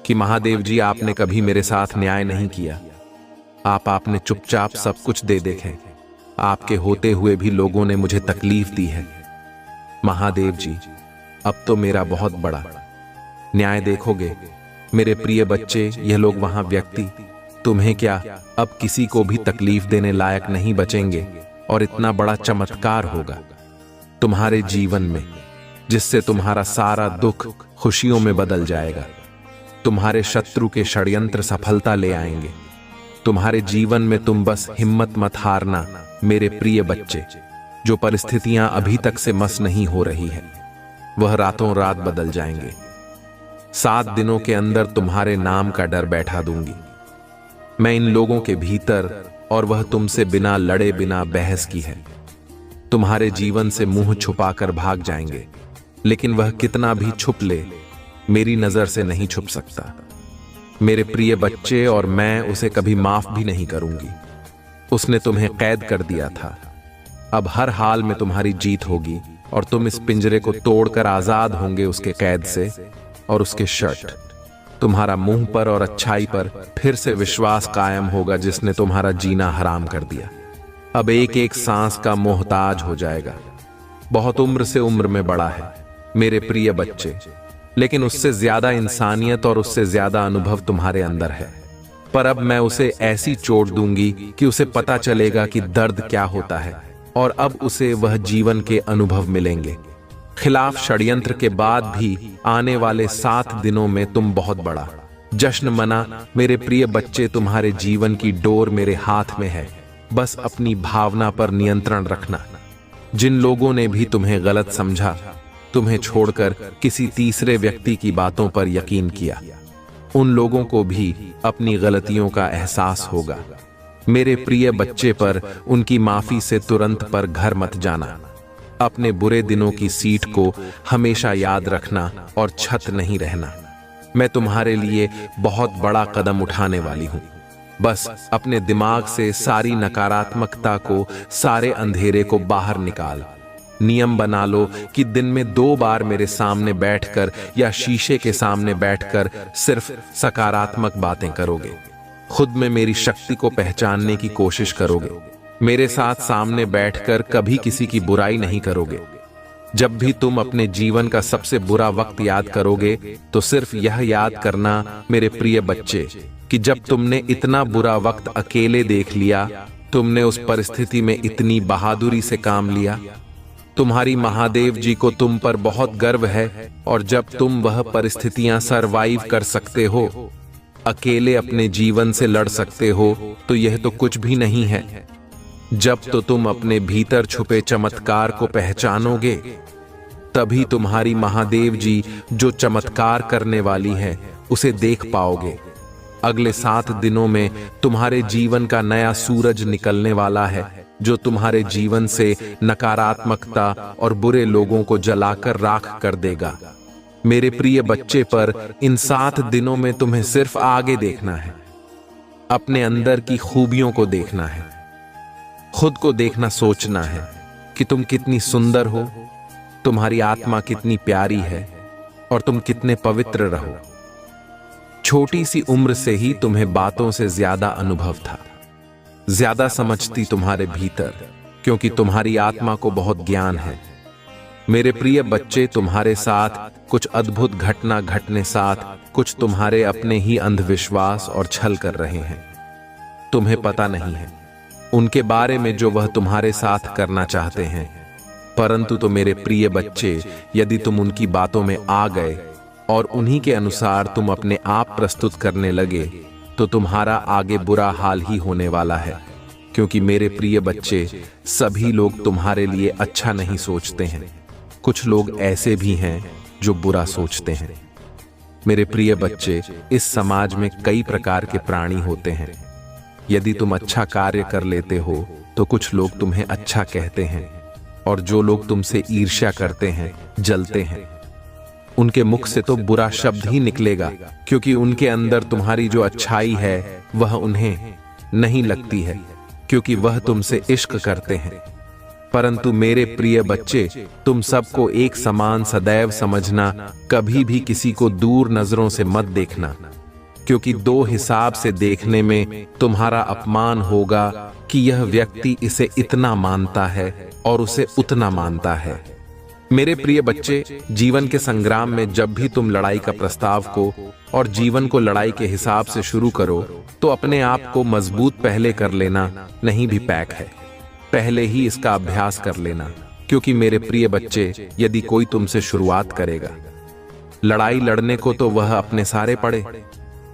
कि महादेव जी, आपने कभी मेरे साथ न्याय नहीं किया। आपने चुपचाप सब कुछ दे देखे। आपके होते हुए भी लोगों ने मुझे तकलीफ दी है। महादेव जी, अब तो मेरा बहुत बड़ा न्याय देखोगे। मेरे प्रिय बच्चे, यह लोग वहां व्यक्ति तुम्हें क्या अब किसी को भी तकलीफ देने लायक नहीं बचेंगे, और इतना बड़ा चमत्कार होगा तुम्हारे जीवन में, जिससे तुम्हारा सारा दुख खुशियों में बदल जाएगा। तुम्हारे शत्रु के षड्यंत्र सफलता ले आएंगे। तुम्हारे जीवन में तुम बस हिम्मत मत हारना मेरे प्रिय बच्चे। जो परिस्थितियां अभी तक से मस नहीं हो रही है, वह रातों रात बदल जाएंगे। 7 दिनों के अंदर तुम्हारे नाम का डर बैठा दूंगी मैं इन लोगों के भीतर, और वह तुमसे बिना लड़े, बिना बहस की है। तुम्हारे जीवन से मुंह छुपाकर भाग जाएंगे, लेकिन वह कितना भी छुप ले, मेरी नजर से नहीं छुप सकता मेरे प्रिय बच्चे, और मैं उसे कभी माफ भी नहीं करूंगी। उसने तुम्हें कैद कर दिया था। अब हर हाल में तुम्हारी जीत होगी, और तुम इस पिंजरे को तोड़कर आजाद होंगे उसके कैद से। और उसके शर्ट तुम्हारा मुंह पर और अच्छाई पर फिर से विश्वास कायम होगा, जिसने तुम्हारा जीना हराम कर दिया। अब एक एक सांस का मोहताज हो जाएगा। बहुत उम्र से उम्र में बड़ा है मेरे प्रिय बच्चे, लेकिन उससे ज्यादा इंसानियत और उससे ज्यादा अनुभव तुम्हारे अंदर है। पर अब मैं उसे ऐसी चोट दूंगी कि उसे पता चलेगा कि दर्द क्या होता है, और अब उसे वह जीवन के अनुभव मिलेंगे। खिलाफ षड्यंत्र के बाद भी आने वाले 7 दिनों में तुम बहुत बड़ा जश्न मना मेरे प्रिय बच्चे। तुम्हारे जीवन की डोर मेरे हाथ में है। बस अपनी भावना पर नियंत्रण रखना। जिन लोगों ने भी तुम्हें गलत समझा, तुम्हें छोड़कर किसी तीसरे व्यक्ति की बातों पर यकीन किया, उन लोगों को भी अपनी गलतियों का एहसास होगा। मेरे प्रिय बच्चे, पर उनकी माफी से तुरंत पर घर मत जाना। अपने बुरे दिनों की सीट को हमेशा याद रखना और छत नहीं रहना। मैं तुम्हारे लिए बहुत बड़ा कदम उठाने वाली हूं। बस अपने दिमाग से सारी नकारात्मकता को, सारे अंधेरे को बाहर निकाल। नियम बना लो कि दिन में 2 बार मेरे सामने बैठकर या शीशे के सामने बैठकर सिर्फ सकारात्मक बातें करोगे। खुद में मेरी शक्ति को पहचानने की कोशिश करोगे। मेरे साथ सामने बैठकर कभी किसी की बुराई नहीं करोगे। जब भी तुम अपने जीवन का सबसे बुरा वक्त याद करोगे तो सिर्फ यह याद करना मेरे प्रिय बच्चे कि जब तुमने इतना बुरा वक्त अकेले देख लिया, तुमने उस परिस्थिति में इतनी बहादुरी से काम लिया। तुम्हारी महादेव जी को तुम पर बहुत गर्व है, और जब तुम वह परिस्थितियां सरवाइव कर सकते हो, अकेले अपने जीवन से लड़ सकते हो, तो यह तो कुछ भी नहीं है। जब तो तुम अपने भीतर छुपे चमत्कार को पहचानोगे, तभी तुम्हारी महादेव जी जो चमत्कार करने वाली है उसे देख पाओगे। अगले 7 दिनों में तुम्हारे जीवन का नया सूरज निकलने वाला है, जो तुम्हारे जीवन से नकारात्मकता और बुरे लोगों को जलाकर राख कर देगा। मेरे प्रिय बच्चे, पर इन 7 दिनों में तुम्हें सिर्फ आगे देखना है, अपने अंदर की खूबियों को देखना है, खुद को देखना, सोचना है कि तुम कितनी सुंदर हो, तुम्हारी आत्मा कितनी प्यारी है और तुम कितने पवित्र रहो। छोटी सी उम्र से ही तुम्हें बातों से ज्यादा अनुभव था, ज्यादा समझती तुम्हारे भीतर, क्योंकि तुम्हारी आत्मा को बहुत ज्ञान है। मेरे प्रिय बच्चे, तुम्हारे साथ कुछ अद्भुत घटना घटने साथ कुछ तुम्हारे अपने ही अंधविश्वास और छल कर रहे हैं। तुम्हें पता नहीं है उनके बारे में जो वह तुम्हारे साथ करना चाहते हैं, परंतु तो मेरे प्रिय बच्चे, यदि तुम उनकी बातों में आ गए और उन्हीं के अनुसार तुम अपने आप प्रस्तुत करने लगे, तो तुम्हारा आगे बुरा हाल ही होने वाला है। क्योंकि मेरे प्रिय बच्चे, सभी लोग तुम्हारे लिए अच्छा नहीं सोचते हैं। कुछ लोग ऐसे भी हैं जो बुरा सोचते हैं। मेरे प्रिय बच्चे, इस समाज में कई प्रकार के प्राणी होते हैं। यदि तुम अच्छा कार्य कर लेते हो तो कुछ लोग तुम्हें अच्छा कहते हैं, और जो लोग तुमसे ईर्ष्या करते हैं, जलते हैं, उनके मुख से तो बुरा शब्द ही निकलेगा, क्योंकि उनके अंदर तुम्हारी जो अच्छाई है वह उन्हें नहीं लगती है, क्योंकि वह तुमसे इश्क करते हैं। परंतु मेरे प्रिय बच्चे, तुम सबको एक समान सदैव समझना, कभी भी किसी को दूर नजरों से मत देखना, क्योंकि 2 हिसाब से देखने में तुम्हारा अपमान होगा कि यह व्यक्ति इसे इतना मानता है और उसे उतना मानता है। मेरे प्रिय बच्चे, जीवन के संग्राम में जब भी तुम लड़ाई का प्रस्ताव को और जीवन को लड़ाई के हिसाब से शुरू करो, तो अपने आप को मजबूत पहले कर लेना, नहीं भी पैक है, पहले ही इसका अभ्यास कर लेना। क्योंकि मेरे प्रिय बच्चे, यदि कोई तुमसे शुरुआत करेगा लड़ाई लड़ने को, तो वह अपने सारे पड़े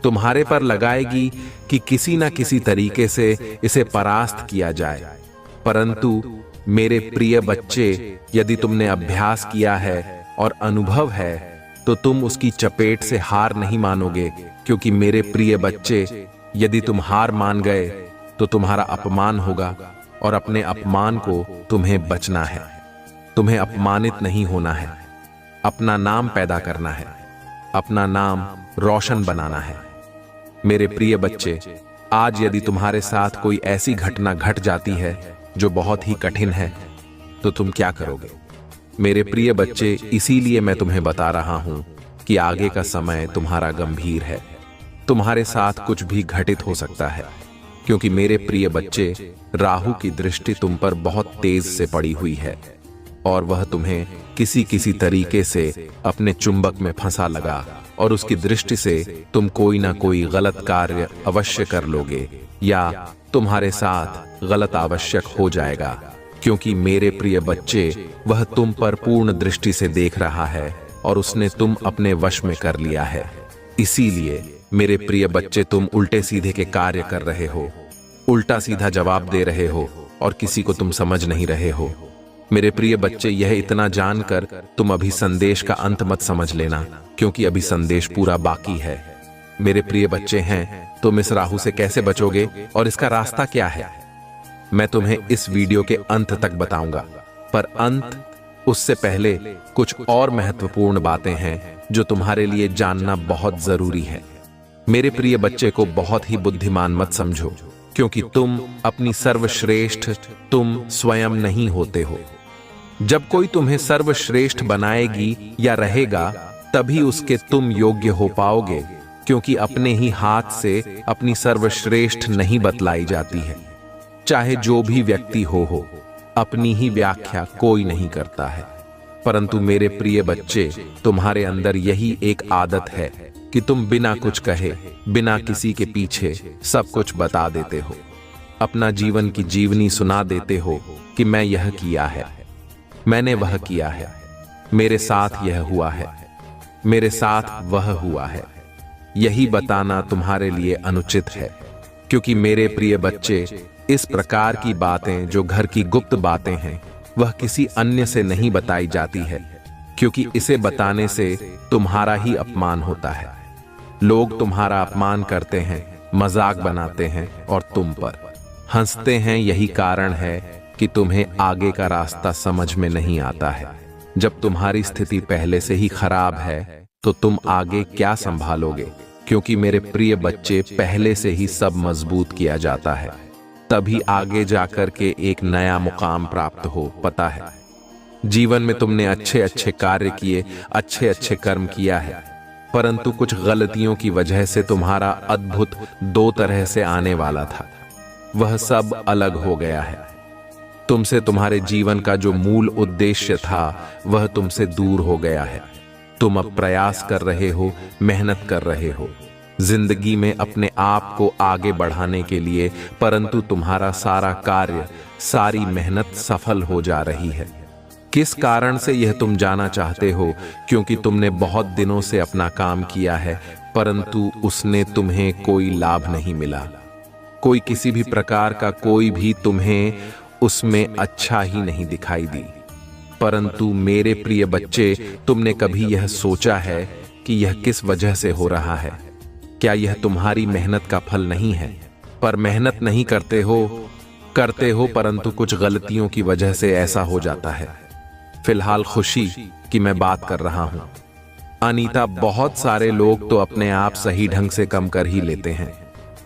तुम्हारे पर लगाएगी कि किसी ना किसी तरीके से इसे परास्त किया जाए। परंतु मेरे प्रिय बच्चे, यदि तुमने अभ्यास किया है और अनुभव है, तो तुम उसकी चपेट से हार नहीं मानोगे। क्योंकि मेरे प्रिय बच्चे, यदि तुम हार मान गए तो तुम्हारा अपमान होगा, और अपने अपमान को तुम्हें बचना है। तुम्हें अपमानित नहीं होना है, अपना नाम पैदा करना है, अपना नाम रोशन बनाना है। मेरे प्रिय बच्चे, आज यदि तुम्हारे साथ कोई ऐसी घटना घट जाती है जो बहुत ही कठिन है, तो तुम क्या करोगे? मेरे प्रिय बच्चे, इसीलिए मैं तुम्हें बता रहा हूं कि आगे का समय तुम्हारा गंभीर है। तुम्हारे साथ कुछ भी घटित हो सकता है, क्योंकि मेरे प्रिय बच्चे, राहु की दृष्टि तुम पर बहुत तेज से पड़ी हुई है, और वह तुम्हें किसी तरीके से अपने चुंबक में फंसा लगा, और उसकी दृष्टि से तुम कोई ना कोई गलत कार्य अवश्य कर लोगे, या तुम्हारे साथ गलत आवश्यक हो जाएगा। क्योंकि मेरे प्रिय बच्चे, वह तुम पर पूर्ण दृष्टि से देख रहा है, और उसने तुम अपने वश में कर लिया है। इसीलिए मेरे प्रिय बच्चे, तुम उल्टे सीधे के कार्य कर रहे हो। उल्टा सीधा जवाब दे रहे हो और किसी को तुम समझ नहीं रहे हो। मेरे प्रिय बच्चे, यह इतना जानकर तुम अभी संदेश का अंत मत समझ लेना, क्योंकि अभी संदेश पूरा बाकी है। मेरे प्रिय बच्चे हैं, तुम इस राहु से कैसे बचोगे और इसका रास्ता क्या है, मैं तुम्हें इस वीडियो के अंत तक बताऊंगा। पर अंत उससे पहले कुछ और महत्वपूर्ण बातें हैं जो तुम्हारे लिए जानना बहुत जरूरी है। मेरे प्रिय बच्चे को बहुत ही बुद्धिमान मत समझो, क्योंकि तुम अपनी सर्वश्रेष्ठ तुम स्वयं नहीं होते हो। जब कोई तुम्हें सर्वश्रेष्ठ बनाएगी या रहेगा, तभी उसके तुम योग्य हो पाओगे, क्योंकि अपने ही हाथ से अपनी सर्वश्रेष्ठ नहीं बतलाई जाती है। चाहे जो भी व्यक्ति हो, अपनी ही व्याख्या कोई नहीं करता है। परंतु मेरे प्रिय बच्चे, तुम्हारे अंदर यही एक आदत है कि तुम बिना कुछ कहे, बिना किसी के पीछे सब कुछ बता देते हो। अपना जीवन की जीवनी सुना देते हो कि मैं यह किया है, मैंने वह किया है, मेरे साथ यह हुआ है, मेरे साथ वह हुआ है। यही बताना तुम्हारे लिए अनुचित है, क्योंकि मेरे प्रिय बच्चे, इस प्रकार की बातें जो घर की गुप्त बातें हैं, वह किसी अन्य से नहीं बताई जाती है, क्योंकि इसे बताने से तुम्हारा ही अपमान होता है। लोग तुम्हारा अपमान करते हैं, मजाक बनाते हैं और तुम पर हंसते हैं। यही कारण है कि तुम्हें आगे का रास्ता समझ में नहीं आता है। जब तुम्हारी स्थिति पहले से ही खराब है तो तुम आगे क्या संभालोगे, क्योंकि मेरे प्रिय बच्चे, पहले से ही सब मजबूत किया जाता है, तभी आगे जाकर के एक नया मुकाम प्राप्त हो। पता है, जीवन में तुमने अच्छे अच्छे कार्य किए, अच्छे अच्छे कर्म किया है, परंतु कुछ गलतियों की वजह से तुम्हारा अद्भुत दो तरह से आने वाला था, वह सब अलग हो गया है। तुमसे तुम्हारे जीवन का जो मूल उद्देश्य था, वह तुमसे दूर हो गया है। तुम अब प्रयास कर रहे हो, मेहनत कर रहे हो जिंदगी में अपने आप को आगे बढ़ाने के लिए, परंतु तुम्हारा सारा कार्य, सारी मेहनत सफल हो जा रही है। किस कारण से यह तुम जाना चाहते हो, क्योंकि तुमने बहुत दिनों से अपना काम किया है, परंतु उसने तुम्हें कोई लाभ नहीं मिला। कोई किसी भी प्रकार का कोई भी तुम्हें उसमें अच्छा ही नहीं दिखाई दी। परंतु मेरे प्रिय बच्चे, तुमने कभी यह सोचा है कि यह किस वजह से हो रहा है? क्या यह तुम्हारी मेहनत का फल नहीं है? पर मेहनत नहीं करते हो, परंतु कुछ गलतियों की वजह से ऐसा हो जाता है। फिलहाल खुशी की मैं बात कर रहा हूं। अनीता, बहुत सारे लोग तो अपने आप सही ढंग से कम कर ही लेते हैं।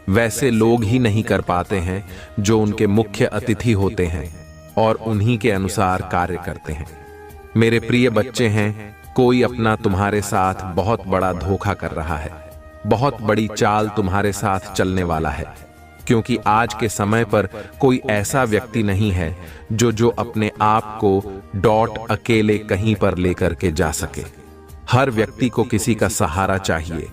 वैसे लोग ही नहीं कर पाते हैं जो उनके मुख्य अतिथि होते हैं और उन्हीं के अनुसार कार्य करते हैं। मेरे प्रिय बच्चे हैं, कोई अपना तुम्हारे साथ बहुत बड़ा धोखा कर रहा है, बहुत बड़ी चाल तुम्हारे साथ चलने वाला है, क्योंकि आज के समय पर कोई ऐसा व्यक्ति नहीं है जो अपने आप को अकेले कहीं पर लेकर के जा सके। हर व्यक्ति को किसी का सहारा चाहिए।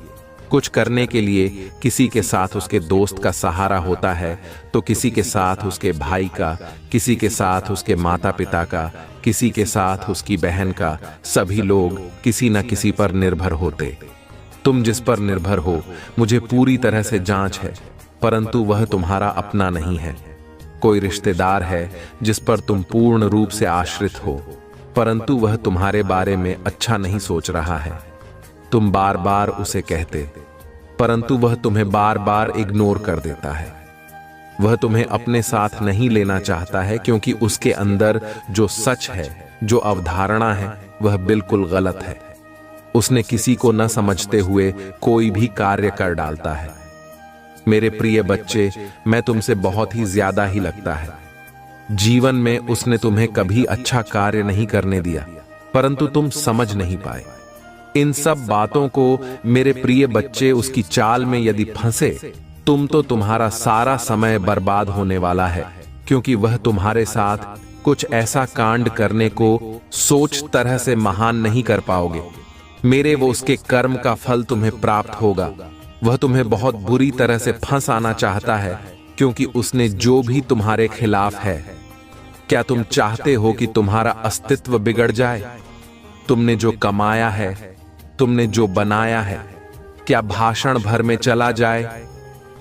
कुछ करने के लिए किसी के साथ उसके दोस्त का सहारा होता है, तो किसी के साथ उसके भाई का, किसी के साथ उसके माता पिता का, किसी के साथ उसकी बहन का। सभी लोग किसी न किसी पर निर्भर होते। तुम जिस पर निर्भर हो, मुझे पूरी तरह से जांच है, परंतु वह तुम्हारा अपना नहीं है। कोई रिश्तेदार है जिस पर तुम पूर्ण रूप से आश्रित हो, परंतु वह तुम्हारे बारे में अच्छा नहीं सोच रहा है। तुम बार बार उसे कहते, परंतु वह तुम्हें बार बार इग्नोर कर देता है। वह तुम्हें अपने साथ नहीं लेना चाहता है, क्योंकि उसके अंदर जो सच है, जो अवधारणा है, वह बिल्कुल गलत है। उसने किसी को न समझते हुए कोई भी कार्य कर डालता है। मेरे प्रिय बच्चे, मैं तुमसे बहुत ही ज्यादा ही लगता है। जीवन में उसने तुम्हें कभी अच्छा कार्य नहीं करने दिया, परंतु तुम समझ नहीं पाए। इन सब बातों को मेरे प्रिय बच्चे, उसकी चाल में यदि फंसे, तुम्हारा सारा समय बर्बाद होने वाला है, क्योंकि वह तुम्हारे साथ कुछ ऐसा कांड करने को सोच तरह से महान नहीं कर पाओगे। वो उसके कर्म का फल तुम्हें प्राप्त होगा। वह तुम्हें बहुत बुरी तरह से फंसाना चाहता है, क्योंकि उसने जो भी तुम्हारे खिलाफ है। क्या तुम चाहते हो कि तुम्हारा अस्तित्व बिगड़ जाए? तुमने जो कमाया है, तुमने जो बनाया है, क्या भाषण भर में चला जाए?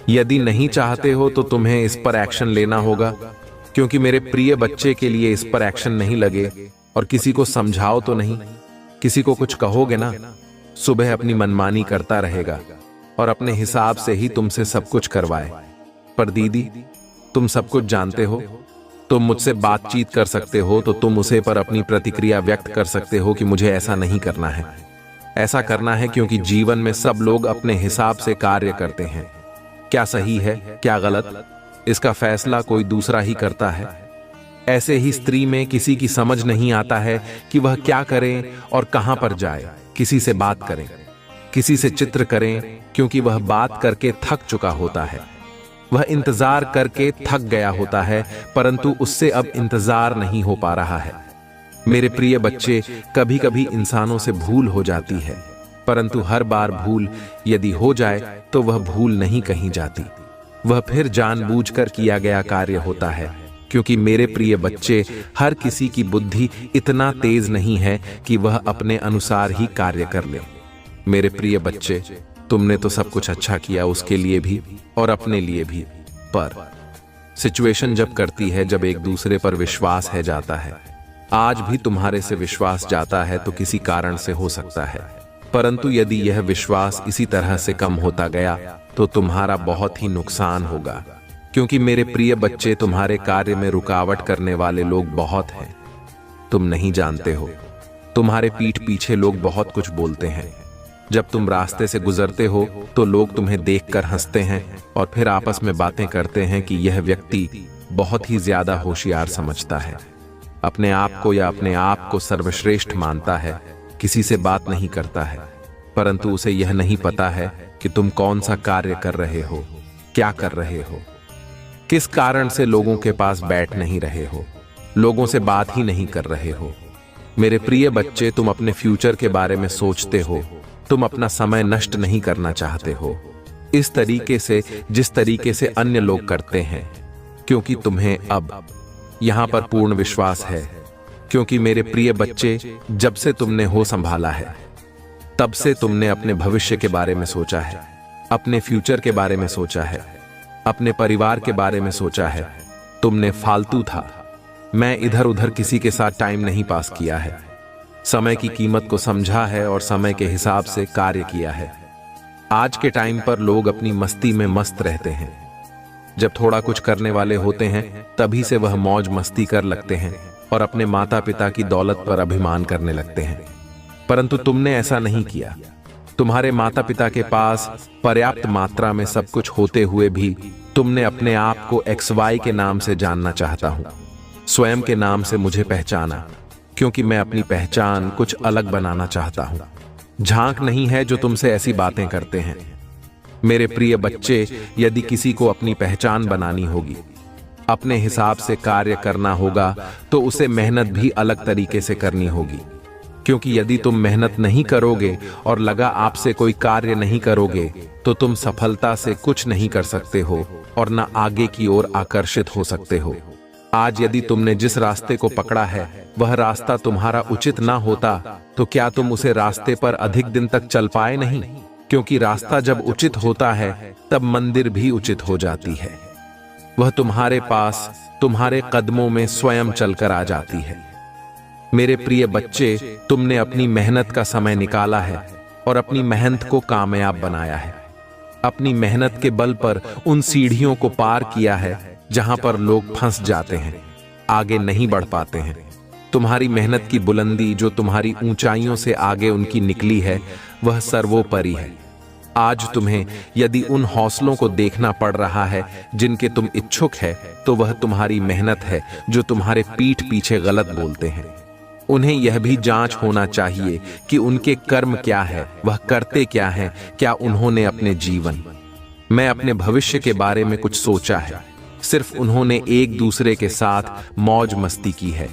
यदि नहीं चाहते हो तो तुम्हें इस पर एक्शन लेना होगा, क्योंकि मेरे प्रिय बच्चे के लिए इस पर एक्शन नहीं लगे और किसी को समझाओ तो नहीं, किसी को कुछ कहोगे ना, सुबह अपनी मनमानी करता रहेगा और अपने हिसाब से ही तुमसे सब कुछ करवाए। पर दीदी, तुम सब कुछ जानते हो, तुम मुझसे बातचीत कर सकते हो तो तुम उसे पर अपनी प्रतिक्रिया व्यक्त कर सकते हो कि मुझे ऐसा नहीं करना है। ऐसा करना है क्योंकि जीवन में सब लोग अपने हिसाब से कार्य करते हैं। क्या सही है, क्या गलत, इसका फैसला कोई दूसरा ही करता है। ऐसे ही स्त्री में किसी की समझ नहीं आता है कि वह क्या करे और कहां पर जाए। किसी से बात करें, किसी से चित्र करें, क्योंकि वह बात करके थक चुका होता है, वह इंतजार करके थक गया होता है, परंतु उससे अब इंतजार नहीं हो पा रहा है। मेरे प्रिय बच्चे, कभी कभी इंसानों से भूल हो जाती है, परंतु हर बार भूल यदि हो जाए तो वह भूल नहीं कहीं जाती, वह फिर जानबूझकर किया गया कार्य होता है। क्योंकि मेरे प्रिय बच्चे, हर किसी की बुद्धि इतना तेज नहीं है कि वह अपने अनुसार ही कार्य कर ले। मेरे प्रिय बच्चे, तुमने तो सब कुछ अच्छा किया, उसके लिए भी और अपने लिए भी, पर सिचुएशन जब करती है, जब एक दूसरे पर विश्वास है जाता है। आज भी तुम्हारे से विश्वास जाता है तो किसी कारण से हो सकता है, परंतु यदि यह विश्वास इसी तरह से कम होता गया तो तुम्हारा बहुत ही नुकसान होगा। क्योंकि मेरे प्रिय बच्चे, तुम्हारे कार्य में रुकावट करने वाले लोग बहुत हैं। तुम नहीं जानते हो, तुम्हारे पीठ पीछे लोग बहुत कुछ बोलते हैं। जब तुम रास्ते से गुजरते हो तो लोग तुम्हें देखकर हंसते हैं और फिर आपस में बातें करते हैं कि यह व्यक्ति बहुत ही ज्यादा होशियार समझता है, अपने आप को या अपने आप को सर्वश्रेष्ठ मानता है, किसी से बात नहीं करता है। परंतु उसे यह नहीं पता है कि तुम कौन सा कार्य कर रहे हो, क्या कर रहे हो, किस कारण से लोगों के पास बैठ नहीं रहे हो, लोगों से बात ही नहीं कर रहे हो। मेरे प्रिय बच्चे, तुम अपने फ्यूचर के बारे में सोचते हो, तुम अपना समय नष्ट नहीं करना चाहते हो इस तरीके से जिस तरीके से अन्य लोग करते हैं, क्योंकि तुम्हें अब यहां पर पूर्ण विश्वास है। क्योंकि मेरे प्रिय बच्चे, जब से तुमने होश संभाला है तब से तुमने अपने भविष्य के बारे में सोचा है, अपने फ्यूचर के बारे में सोचा है, अपने परिवार के बारे में सोचा है। तुमने फालतू था, मैं इधर उधर किसी के साथ टाइम नहीं पास किया है, समय की कीमत को समझा है और समय के हिसाब से कार्य किया है। आज के टाइम पर लोग अपनी मस्ती में मस्त रहते हैं। जब थोड़ा कुछ करने वाले होते हैं तभी से वह मौज मस्ती कर लगते हैं और अपने माता पिता की दौलत पर अभिमान करने लगते हैं। परंतु तुमने ऐसा नहीं किया। तुम्हारे माता पिता के पास पर्याप्त मात्रा में सब कुछ होते हुए भी तुमने अपने आप को XY के नाम से जानना चाहता हूं, स्वयं के नाम से मुझे पहचाना, क्योंकि मैं अपनी पहचान कुछ अलग बनाना चाहता हूं। झांक नहीं है जो तुमसे ऐसी बातें करते हैं। मेरे प्रिय बच्चे, यदि किसी को अपनी पहचान बनानी होगी, अपने हिसाब से कार्य करना होगा, तो उसे मेहनत भी अलग तरीके से करनी होगी। क्योंकि यदि तुम मेहनत नहीं करोगे और लगा आपसे कोई कार्य नहीं करोगे तो तुम सफलता से कुछ नहीं कर सकते हो और न आगे की ओर आकर्षित हो सकते हो। आज यदि तुमने जिस रास्ते को पकड़ा है वह रास्ता तुम्हारा उचित ना होता तो क्या तुम उसे रास्ते पर अधिक दिन तक चल पाए नहीं? क्योंकि रास्ता जब उचित होता है तब मंदिर भी उचित हो जाती है। वह तुम्हारे पास तुम्हारे कदमों में स्वयं चलकर आ जाती है। मेरे प्रिय बच्चे, तुमने अपनी मेहनत का समय निकाला है और अपनी मेहनत को कामयाब बनाया है। अपनी मेहनत के बल पर उन सीढ़ियों को पार किया है जहां पर लोग फंस जाते हैं, आगे नहीं बढ़ पाते हैं। तुम्हारी मेहनत की बुलंदी जो तुम्हारी ऊंचाइयों से आगे उनकी निकली है वह सर्वोपरि है। आज तुम्हें यदि उन हौसलों को देखना पड़ रहा है जिनके तुम इच्छुक है तो वह तुम्हारी मेहनत है जो तुम्हारे पीठ पीछे गलत बोलते हैं। उन्हें यह भी जांच होना चाहिए कि उनके कर्म क्या है, वह करते क्या हैं, क्या उन्होंने अपने जीवन में अपने भविष्य के बारे में कुछ सोचा है। सिर्फ उन्होंने एक दूसरे के साथ मौज मस्ती की है,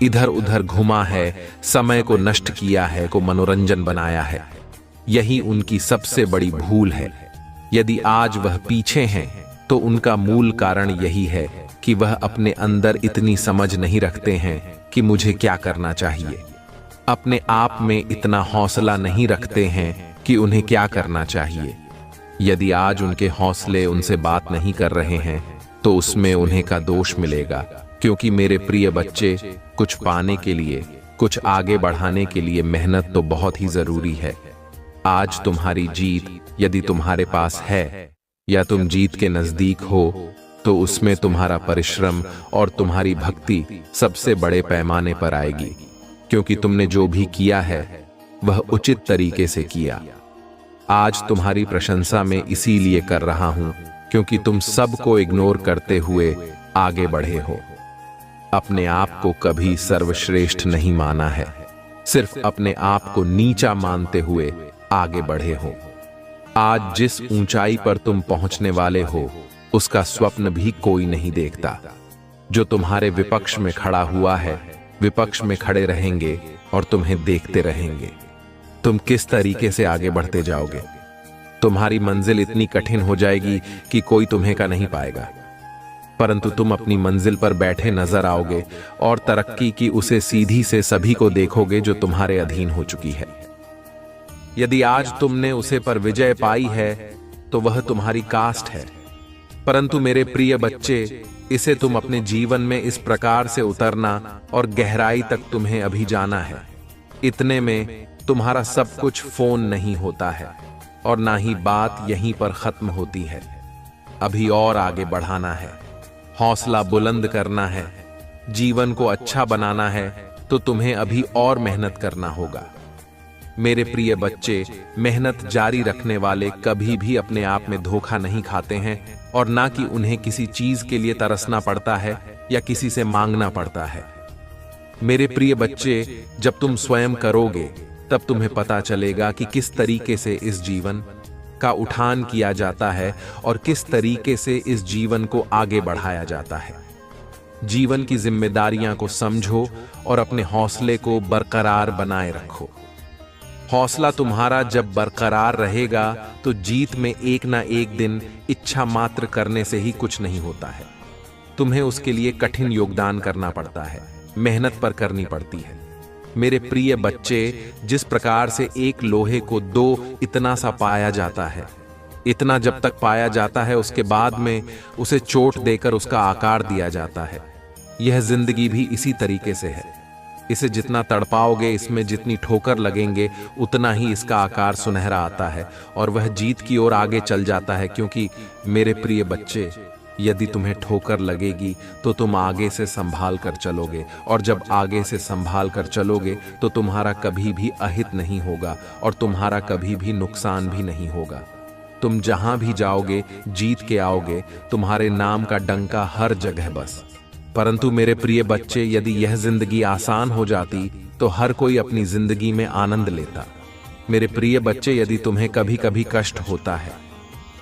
इधर उधर घुमा है, समय को नष्ट किया है, को मनोरंजन बनाया है। यही उनकी सबसे बड़ी भूल है। यदि आज वह पीछे हैं तो उनका मूल कारण यही है कि वह अपने अंदर इतनी समझ नहीं रखते हैं कि मुझे क्या करना चाहिए। अपने आप में इतना हौसला नहीं रखते हैं कि उन्हें क्या करना चाहिए। यदि आज उनके हौसले उनसे बात नहीं कर रहे हैं तो उसमें उन्हें का दोष मिलेगा, क्योंकि मेरे प्रिय बच्चे, कुछ पाने के लिए, कुछ आगे बढ़ाने के लिए मेहनत तो बहुत ही जरूरी है। आज तुम्हारी जीत यदि तुम्हारे पास है या तुम जीत के नजदीक हो तो उसमें तुम्हारा परिश्रम और तुम्हारी भक्ति सबसे बड़े पैमाने पर आएगी, क्योंकि तुमने जो भी किया है वह उचित तरीके से किया। आज तुम्हारी प्रशंसा मैं इसीलिए कर रहा हूं क्योंकि तुम सबको इग्नोर करते हुए आगे बढ़े हो। अपने आप को कभी सर्वश्रेष्ठ नहीं माना है, सिर्फ अपने आप को नीचा मानते हुए आगे बढ़े हो। आज जिस ऊंचाई पर तुम पहुंचने वाले हो उसका स्वप्न भी कोई नहीं देखता। जो तुम्हारे विपक्ष में खड़ा हुआ है, विपक्ष में खड़े रहेंगे और तुम्हें देखते रहेंगे। तुम किस तरीके से आगे बढ़ते जाओगे। तुम्हारी मंजिल इतनी कठिन हो जाएगी कि कोई तुम्हें का नहीं पाएगा, परंतु तुम अपनी मंजिल पर बैठे नजर आओगे और तरक्की की उसे सीधी से सभी को देखोगे जो तुम्हारे अधीन हो चुकी है। यदि आज तुमने उसे पर विजय पाई है तो वह तुम्हारी कास्ट है, परंतु मेरे प्रिय बच्चे, इसे तुम अपने जीवन में इस प्रकार से उतरना और गहराई तक तुम्हें अभी जाना है। इतने में तुम्हारा सब कुछ फोन नहीं होता है और ना ही बात यहीं पर खत्म होती है। अभी और आगे बढ़ाना है, हौसला बुलंद करना है, जीवन को अच्छा बनाना है तो तुम्हें अभी और मेहनत करना होगा। मेरे प्रिय बच्चे, मेहनत जारी रखने वाले कभी भी अपने आप में धोखा नहीं खाते हैं और ना कि उन्हें किसी चीज के लिए तरसना पड़ता है या किसी से मांगना पड़ता है। मेरे प्रिय बच्चे, जब तुम स्वयं करोगे तब तुम्हें पता चलेगा कि किस तरीके से इस जीवन का उठान किया जाता है और किस तरीके से इस जीवन को आगे बढ़ाया जाता है। जीवन की जिम्मेदारियां को समझो और अपने हौसले को बरकरार बनाए रखो। हौसला तुम्हारा जब बरकरार रहेगा तो जीत में एक ना एक दिन इच्छा मात्र करने से ही कुछ नहीं होता है। तुम्हें उसके लिए कठिन योगदान करना पड़ता है, मेहनत पर करनी पड़ती है। मेरे प्रिय बच्चे, जिस प्रकार से एक लोहे को दो इतना सा पाया जाता है, इतना जब तक पाया जाता है उसके बाद में उसे चोट देकर उसका आकार दिया जाता है। यह जिंदगी भी इसी तरीके से है। इसे जितना तड़पाओगे, इसमें जितनी ठोकर लगेंगे, उतना ही इसका आकार सुनहरा आता है और वह जीत की ओर आगे चल जाता है। क्योंकि मेरे प्रिय बच्चे, यदि तुम्हें ठोकर लगेगी तो तुम आगे से संभाल कर चलोगे, और जब आगे से संभाल कर चलोगे तो तुम्हारा कभी भी अहित नहीं होगा और तुम्हारा कभी भी नुकसान भी नहीं होगा। तुम जहां भी जाओगे जीत के आओगे। तुम्हारे नाम का डंका हर जगह बस। परंतु मेरे प्रिय बच्चे, यदि यह जिंदगी आसान हो जाती तो हर कोई अपनी जिंदगी में आनंद लेता। मेरे प्रिय बच्चे, यदि तुम्हें कभी कभी कष्ट होता है,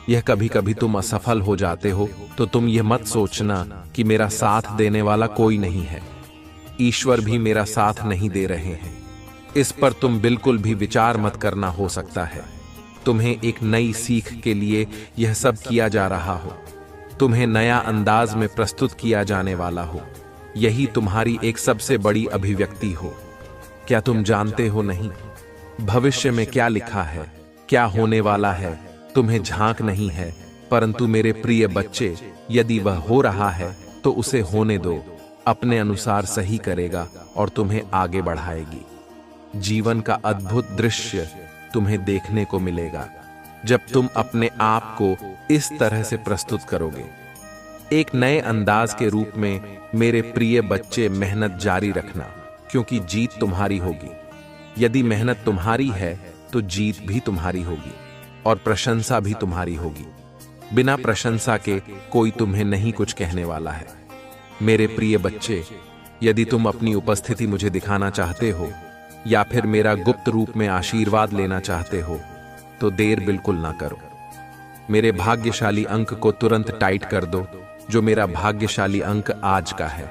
यह कभी कभी तुम असफल हो जाते हो, तो तुम यह मत सोचना कि मेरा साथ देने वाला कोई नहीं है, ईश्वर भी मेरा साथ नहीं दे रहे हैं। इस पर तुम बिल्कुल भी विचार मत करना। हो सकता है तुम्हें एक नई सीख के लिए यह सब किया जा रहा हो, तुम्हें नया अंदाज में प्रस्तुत किया जाने वाला हो। यही तुम्हारी एक सबसे बड़ी अभिव्यक्ति हो। क्या तुम जानते हो नहीं भविष्य में क्या लिखा है, क्या होने वाला है? तुम्हें झांक नहीं है, परंतु मेरे प्रिय बच्चे, यदि वह हो रहा है तो उसे होने दो। अपने अनुसार सही करेगा और तुम्हें आगे बढ़ाएगी। जीवन का अद्भुत दृश्य तुम्हें देखने को मिलेगा जब तुम अपने आप को इस तरह से प्रस्तुत करोगे। एक नए अंदाज के रूप में मेरे प्रिय बच्चे, मेहनत जारी रखना, क्योंकि जीत तुम्हारी होगी। यदि मेहनत तुम्हारी है तो जीत भी तुम्हारी होगी और प्रशंसा भी तुम्हारी होगी। बिना प्रशंसा के कोई तुम्हें नहीं कुछ कहने वाला है। मेरे प्रिय बच्चे, यदि तुम अपनी उपस्थिति मुझे दिखाना चाहते हो या फिर मेरा गुप्त रूप में आशीर्वाद लेना चाहते हो तो देर बिल्कुल ना करो। मेरे भाग्यशाली अंक को तुरंत टाइट कर दो। जो मेरा भाग्यशाली अंक आज का है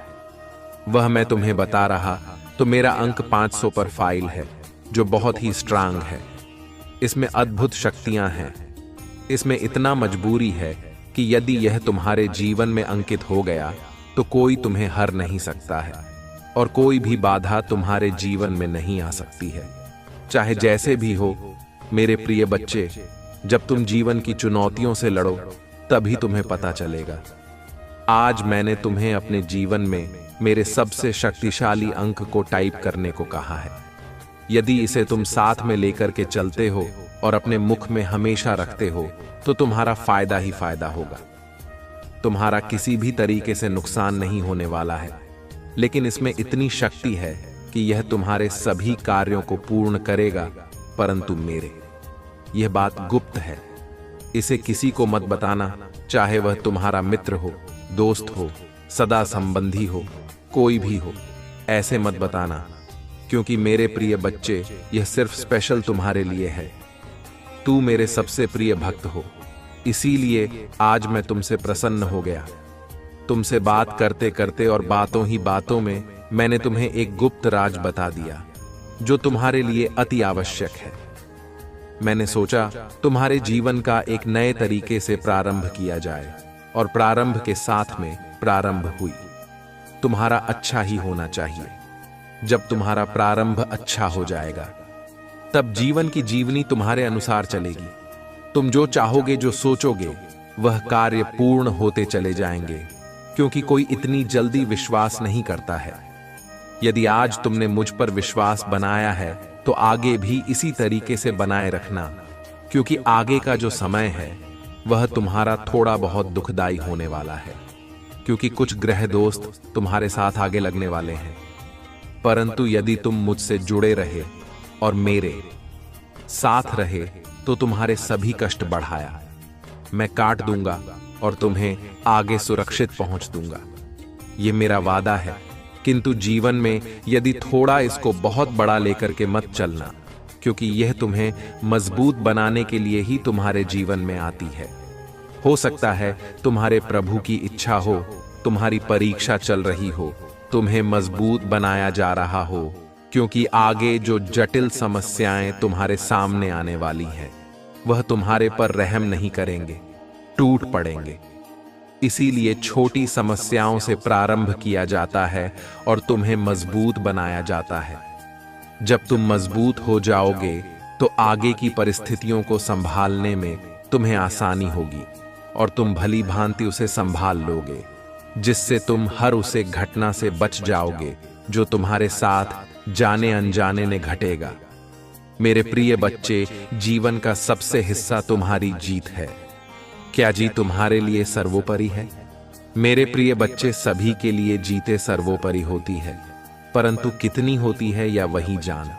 वह मैं तुम्हें बता रहा, तो मेरा अंक 500 पर फाइल है, जो बहुत ही स्ट्रांग है। इसमें अद्भुत शक्तियां हैं। इसमें इतना मजबूरी है कि यदि यह तुम्हारे जीवन में अंकित हो गया तो कोई तुम्हें हर नहीं सकता है और कोई भी बाधा तुम्हारे जीवन में नहीं आ सकती है, चाहे जैसे भी हो। मेरे प्रिय बच्चे, जब तुम जीवन की चुनौतियों से लड़ो तभी तुम्हें पता चलेगा। आज मैंने तुम्हें अपने जीवन में मेरे सबसे शक्तिशाली अंक को टाइप करने को कहा है। यदि इसे तुम साथ में लेकर के चलते हो और अपने मुख में हमेशा रखते हो तो तुम्हारा फायदा ही फायदा होगा। तुम्हारा किसी भी तरीके से नुकसान नहीं होने वाला है, लेकिन इसमें इतनी शक्ति है कि यह तुम्हारे सभी कार्यों को पूर्ण करेगा, परंतु मेरे। यह बात गुप्त है, इसे किसी को मत बताना, चाहे वह तुम्हारा मित्र हो, दोस्त हो, सदा संबंधी हो, कोई भी हो। ऐसे मत बताना, क्योंकि मेरे प्रिय बच्चे, यह सिर्फ स्पेशल तुम्हारे लिए है। तू मेरे सबसे प्रिय भक्त हो, इसीलिए आज मैं तुमसे प्रसन्न हो गया। तुमसे बात करते करते और बातों ही बातों में मैंने तुम्हें एक गुप्त राज बता दिया, जो तुम्हारे लिए अति आवश्यक है। मैंने सोचा तुम्हारे जीवन का एक नए तरीके से प्रारंभ किया जाए, और प्रारंभ के साथ में प्रारंभ हुई। तुम्हारा अच्छा ही होना चाहिए। जब तुम्हारा प्रारंभ अच्छा हो जाएगा, तब जीवन की जीवनी तुम्हारे अनुसार चलेगी। तुम जो चाहोगे, जो सोचोगे, वह कार्य पूर्ण होते चले जाएंगे, क्योंकि कोई इतनी जल्दी विश्वास नहीं करता है। यदि आज तुमने मुझ पर विश्वास बनाया है तो आगे भी इसी तरीके से बनाए रखना, क्योंकि आगे का जो समय है वह तुम्हारा थोड़ा बहुत दुखदाई होने वाला है, क्योंकि कुछ ग्रह दोस्त तुम्हारे साथ आगे लगने वाले हैं। परंतु यदि तुम मुझसे जुड़े रहे और मेरे साथ रहे तो तुम्हारे सभी कष्ट बढ़ाया मैं काट दूंगा और तुम्हें आगे सुरक्षित पहुंच दूंगा। ये मेरा वादा है। किंतु जीवन में यदि थोड़ा इसको बहुत बड़ा लेकर के मत चलना, क्योंकि यह तुम्हें मजबूत बनाने के लिए ही तुम्हारे जीवन में आती है। हो सकता है तुम्हारे प्रभु की इच्छा हो, तुम्हारी परीक्षा चल रही हो, तुम्हें मजबूत बनाया जा रहा हो, क्योंकि आगे जो जटिल समस्याएं तुम्हारे सामने आने वाली हैं, वह तुम्हारे पर रहम नहीं करेंगे, टूट पड़ेंगे। इसीलिए छोटी समस्याओं से प्रारंभ किया जाता है और तुम्हें मजबूत बनाया जाता है। जब तुम मजबूत हो जाओगे तो आगे की परिस्थितियों को संभालने में तुम्हें आसानी होगी और तुम भली भांति उसे संभाल लोगे, जिससे तुम हर उसे घटना से बच जाओगे जो तुम्हारे साथ जाने अनजाने ने घटेगा। मेरे प्रिय बच्चे, जीवन का सबसे हिस्सा तुम्हारी जीत है। क्या जीत तुम्हारे लिए सर्वोपरि है? मेरे प्रिय बच्चे, सभी के लिए जीते सर्वोपरि होती है, परंतु कितनी होती है या वही जान।